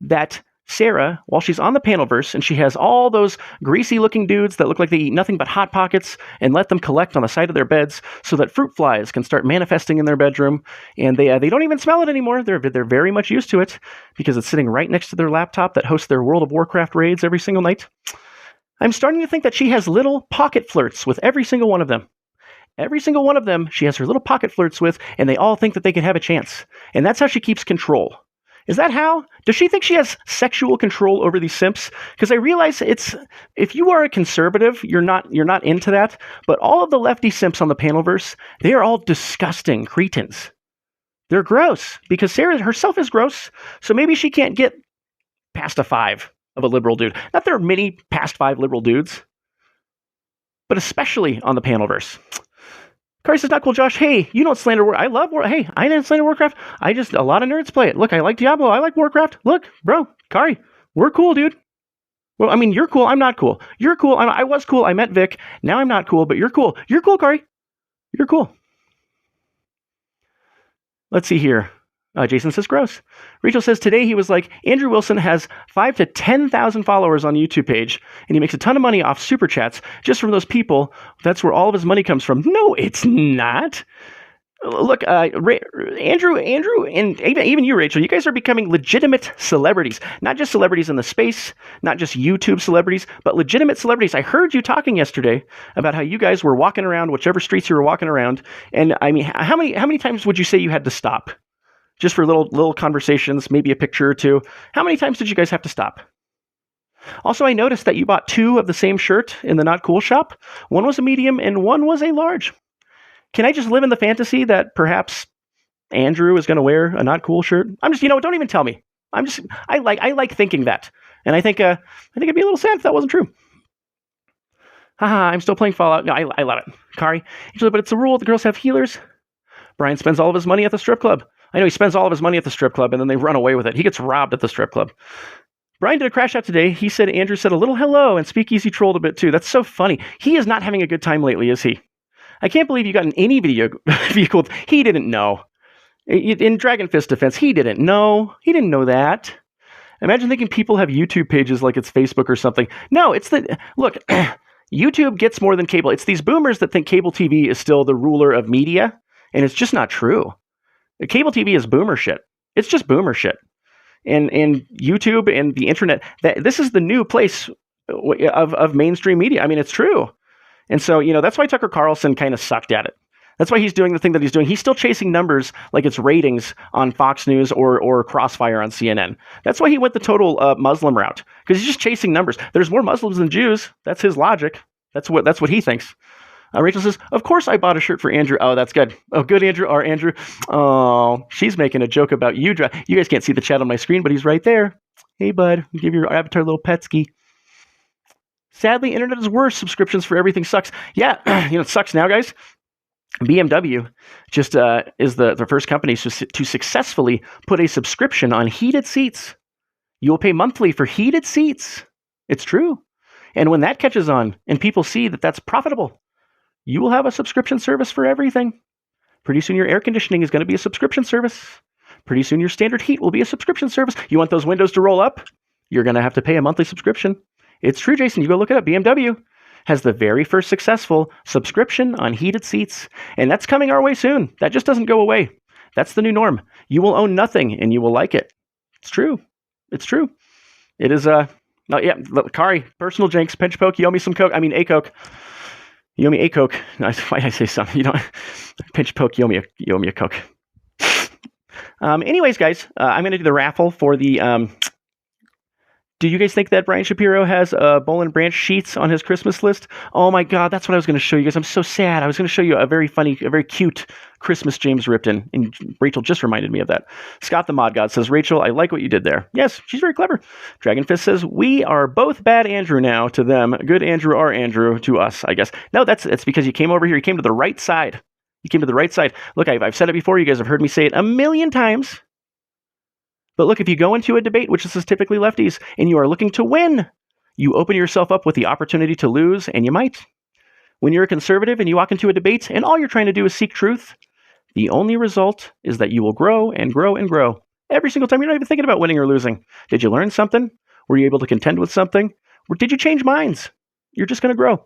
that Sarah, while she's on the Panelverse and she has all those greasy looking dudes that look like they eat nothing but Hot Pockets and let them collect on the side of their beds so that fruit flies can start manifesting in their bedroom, and they don't even smell it anymore. They're very much used to it because it's sitting right next to their laptop that hosts their World of Warcraft raids every single night. I'm starting to think that she has little pocket flirts with every single one of them. Every single one of them she has her little pocket flirts with, and they all think that they can have a chance. And that's how she keeps control. Is that how? Does she think she has sexual control over these simps? Because I realize if you are a conservative, you're not into that. But all of the lefty simps on the Panelverse, they are all disgusting cretins. They're gross because Sarah herself is gross. So maybe she can't get past a 5 of a liberal dude. Not there are many past 5 liberal dudes, but especially on the Panelverse. Kari says, not cool, Josh. Hey, you don't slander Warcraft. I love Warcraft. Hey, I didn't slander Warcraft. A lot of nerds play it. Look, I like Diablo. I like Warcraft. Look, bro, Kari, we're cool, dude. Well, I mean, you're cool. I'm not cool. You're cool. I was cool. I met Vic. Now I'm not cool, but you're cool. You're cool, Kari. You're cool. Let's see here. Jason says, gross. Rachel says, today he was like, Andrew Wilson has 5,000 to 10,000 followers on the YouTube page, and he makes a ton of money off super chats just from those people. That's where all of his money comes from. No, it's not. Look, Andrew, and even you, Rachel, you guys are becoming legitimate celebrities. Not just celebrities in the space, not just YouTube celebrities, but legitimate celebrities. I heard you talking yesterday about how you guys were walking around whichever streets you were walking around, and I mean, how many times would you say you had to stop? Just for little conversations, maybe a picture or two. How many times did you guys have to stop? Also, I noticed that you bought 2 of the same shirt in the Not Cool shop. One was a medium and one was a large. Can I just live in the fantasy that perhaps Andrew is going to wear a Not Cool shirt? I'm just, don't even tell me. I like thinking that. And I think it'd be a little sad if that wasn't true. Haha, I'm still playing Fallout. No, I love it. Kari, but it's a rule. The girls have healers. Brian spends all of his money at the strip club. I know he spends all of his money at the strip club and then they run away with it. He gets robbed at the strip club. Brian did a crash out today. He said Andrew said a little hello and Speakeasy trolled a bit too. That's so funny. He is not having a good time lately, is he? I can't believe you got in any vehicle. He didn't know. In Dragonfist defense, he didn't know. He didn't know that. Imagine thinking people have YouTube pages like it's Facebook or something. No, look, YouTube gets more than cable. It's these boomers that think cable TV is still the ruler of media, and it's just not true. Cable TV is boomer shit. It's just boomer shit. And YouTube and the internet, this is the new place of mainstream media. I mean, it's true. And so, that's why Tucker Carlson kind of sucked at it. That's why he's doing the thing that he's doing. He's still chasing numbers like it's ratings on Fox News or Crossfire on CNN. That's why he went the total Muslim route, because he's just chasing numbers. There's more Muslims than Jews. That's his logic. That's what he thinks. Rachel says, of course I bought a shirt for Andrew. Oh, that's good. Oh, good, Andrew. Or Andrew. Oh, she's making a joke about you. You guys can't see the chat on my screen, but he's right there. Hey, bud. Give your avatar a little petski. Sadly, internet is worse. Subscriptions for everything sucks. Yeah, it sucks now, guys. BMW just is the first company to successfully put a subscription on heated seats. You will pay monthly for heated seats. It's true. And when that catches on and people see that that's profitable, you will have a subscription service for everything. Pretty soon your air conditioning is going to be a subscription service. Pretty soon your standard heat will be a subscription service. You want those windows to roll up? You're going to have to pay a monthly subscription. It's true, Jason. You go look it up. BMW has the very first successful subscription on heated seats. And that's coming our way soon. That just doesn't go away. That's the new norm. You will own nothing and you will like it. It's true. It's true. It is, Kari, personal jinx, pinch poke, you owe me some Coke. I mean, a Coke. You owe me a Coke. Why did I say something? Pinch poke, you owe me a Coke. Anyways, guys, I'm going to do the raffle for the, do you guys think that Brian Shapiro has Boll and Branch sheets on his Christmas list? Oh my God, that's what I was going to show you guys. I'm so sad. I was going to show you a very funny, a very cute Christmas James Ripton, and Rachel just reminded me of that. Scott the Mod God says, Rachel, I like what you did there. Yes, she's very clever. Dragonfist says, we are both bad Andrew now to them. Good Andrew are Andrew to us, I guess. No, it's because you came over here. You came to the right side. You came to the right side. Look, I've said it before. You guys have heard me say it a million times. But look, if you go into a debate, which this is typically lefties, and you are looking to win, you open yourself up with the opportunity to lose, and you might. When you're a conservative and you walk into a debate, and all you're trying to do is seek truth, the only result is that you will grow and grow and grow. Every single time, you're not even thinking about winning or losing. Did you learn something? Were you able to contend with something? Or did you change minds? You're just going to grow.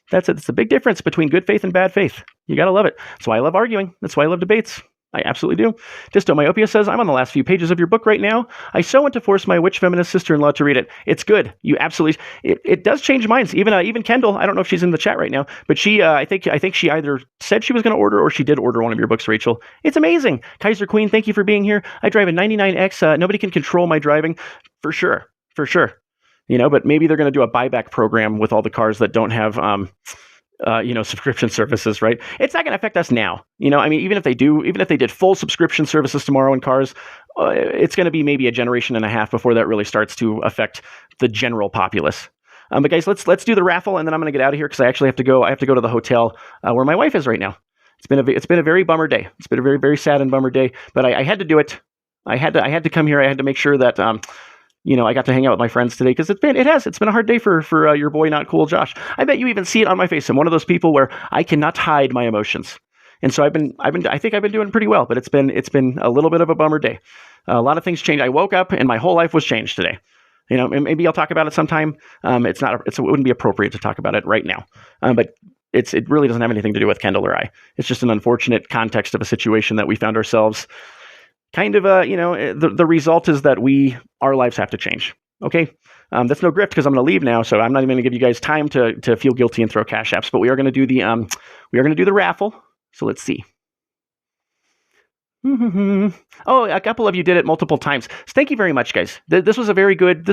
That's it. It's a big difference between good faith and bad faith. You got to love it. That's why I love arguing. That's why I love debates. I absolutely do. Disto Myopia says, I'm on the last few pages of your book right now. I so want to force my witch feminist sister-in-law to read it. It's good. You absolutely, it does change minds. Even Kendall, I don't know if she's in the chat right now, but she, I think she either said she was going to order or she did order one of your books, Rachel. It's amazing. Kaiser Queen, thank you for being here. I drive a 99X. Nobody can control my driving. For sure. But maybe they're going to do a buyback program with all the cars that don't have, subscription services, right? It's not going to affect us now. Even if they did full subscription services tomorrow in cars, it's going to be maybe a generation and a half before that really starts to affect the general populace. But guys, let's do the raffle, and then I'm going to get out of here because I actually have to go. I have to go to the hotel where my wife is right now. It's been a very bummer day. It's been a very, very sad and bummer day. But I had to do it. I had to come here. I had to make sure that I got to hang out with my friends today because it's been a hard day for your boy Not Cool Josh. I bet you even see it on my face. I'm one of those people where I cannot hide my emotions, and so I think I've been doing pretty well. But it's been a little bit of a bummer day. A lot of things changed. I woke up and my whole life was changed today. Maybe I'll talk about it sometime. It wouldn't be appropriate to talk about it right now. But it really doesn't have anything to do with Kendall or I. It's just an unfortunate context of a situation that we found ourselves. Kind of, the result is that our lives have to change. Okay. That's no grift because I'm going to leave now. So I'm not even going to give you guys time to feel guilty and throw cash apps, but we are going to do the raffle. So let's see. Oh, a couple of you did it multiple times. So thank you very much, guys. This was a very good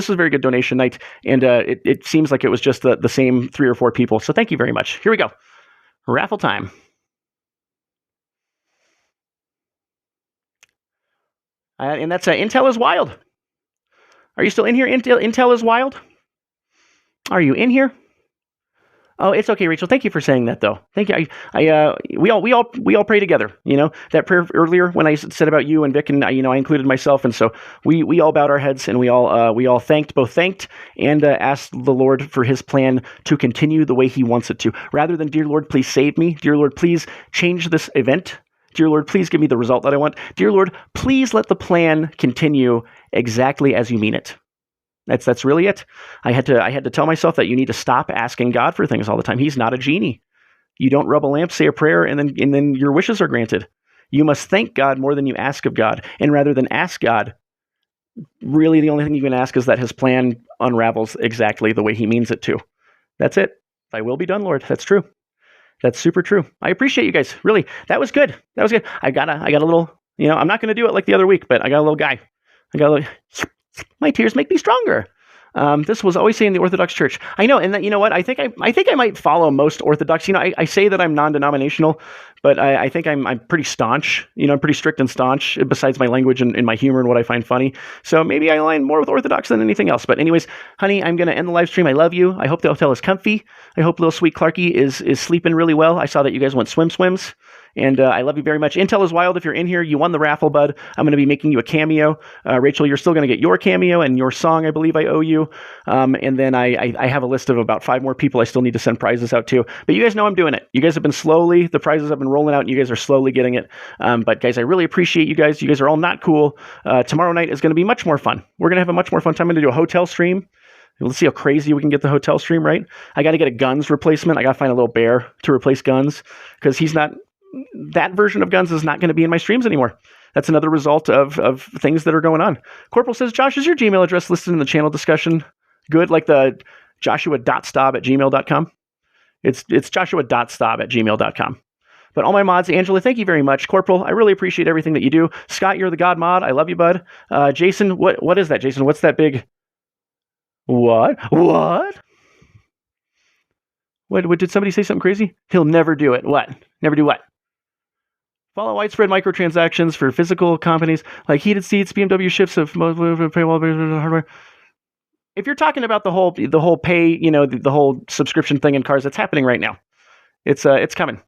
donation night. And, it seems like it was just the same 3 or 4 people. So thank you very much. Here we go. Raffle time. And that's Intel is Wild. Are you still in here? Intel is Wild. Are you in here? Oh, it's okay, Rachel. Thank you for saying that, though. Thank you. We all pray together. That prayer earlier when I said about you and Vic, and I included myself, and so we all bowed our heads and we all thanked and asked the Lord for His plan to continue the way He wants it to, rather than dear Lord, please save me. Dear Lord, please change this event. Dear Lord, please give me the result that I want. Dear Lord, please let the plan continue exactly as you mean it. That's really it. I had to tell myself that you need to stop asking God for things all the time. He's not a genie. You don't rub a lamp, say a prayer, and then your wishes are granted. You must thank God more than you ask of God. And rather than ask God, really the only thing you can ask is that His plan unravels exactly the way He means it to. That's it. Thy will be done, Lord. That's true. That's super true. I appreciate you guys. Really, that was good. I got a little. I'm not going to do it like the other week, but I got a little guy. My tears make me stronger. This was always saying the Orthodox Church. I know, and that, you know what? I think I might follow most Orthodox. You know, I say that I'm non-denominational, but I think I'm pretty staunch. You know, I'm pretty strict and staunch. Besides my language and my humor and what I find funny, so maybe I align more with Orthodox than anything else. But anyways, honey, I'm gonna end the live stream. I love you. I hope the hotel is comfy. I hope little sweet Clarky is sleeping really well. I saw that you guys went swims. And I love you very much. Intel is wild. If you're in here, you won the raffle, bud. I'm going to be making you a cameo. Rachel, you're still going to get your cameo and your song, I believe I owe you. And then I have a list of about 5 more people I still need to send prizes out to. But you guys know I'm doing it. You guys have been the prizes have been rolling out, and you guys are slowly getting it. But guys, I really appreciate you guys. You guys are all not cool. Tomorrow night is going to be much more fun. We're going to have a much more fun time. I'm going to do a hotel stream. Let's see how crazy we can get the hotel stream, right? I got to get a Guns replacement. I got to find a little bear to replace Guns because that version of Guns is not going to be in my streams anymore. That's another result of things that are going on. Corporal says, Josh, is your Gmail address listed in the channel discussion? Good, like the joshua.stob@gmail.com. It's joshua.stob@gmail.com. But all my mods, Angela, thank you very much. Corporal, I really appreciate everything that you do. Scott, you're the God mod. I love you, bud. Jason, what is that, Jason? What's that big... What? What did somebody say something crazy? He'll never do it. What? Never do what? Follow widespread microtransactions for physical companies like heated seats, BMW shifts of hardware. If you're talking about the whole pay, you know, the whole subscription thing in cars, that's happening right now. It's coming.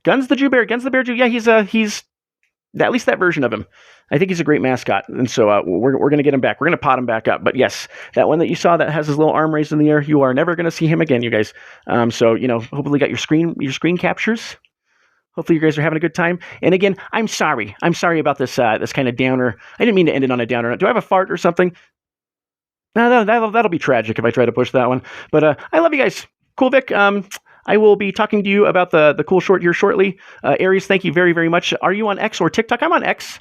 Guns the Bear Jew. Yeah, he's at least that version of him. I think he's a great mascot, and so we're gonna get him back. We're gonna pot him back up. But yes, that one that you saw that has his little arm raised in the air, you are never gonna see him again, you guys. So you know, hopefully you got your screen captures. Hopefully you guys are having a good time. And again, I'm sorry about this this kind of downer. I didn't mean to end it on a downer. Do I have a fart or something? No, that'll be tragic if I try to push that one. But I love you guys. Cool, Vic. I will be talking to you about the cool short here shortly. Aries, thank you very, very much. Are you on X or TikTok? I'm on X,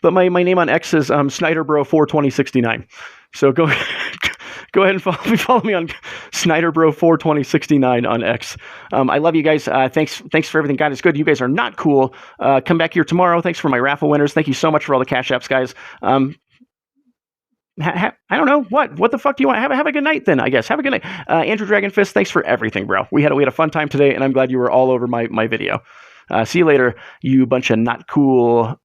but my name on X is SnyderBro42069. So go ahead and follow me on SnyderBro42069 on X. I love you guys. Thanks for everything. God is good. You guys are not cool. Come back here tomorrow. Thanks for my raffle winners. Thank you so much for all the cash apps, guys. I don't know what the fuck do you want? Have a good night then, I guess. Have a good night. Andrew Dragonfist, thanks for everything, bro. We had a fun time today, and I'm glad you were all over my video. See you later, you bunch of not cool.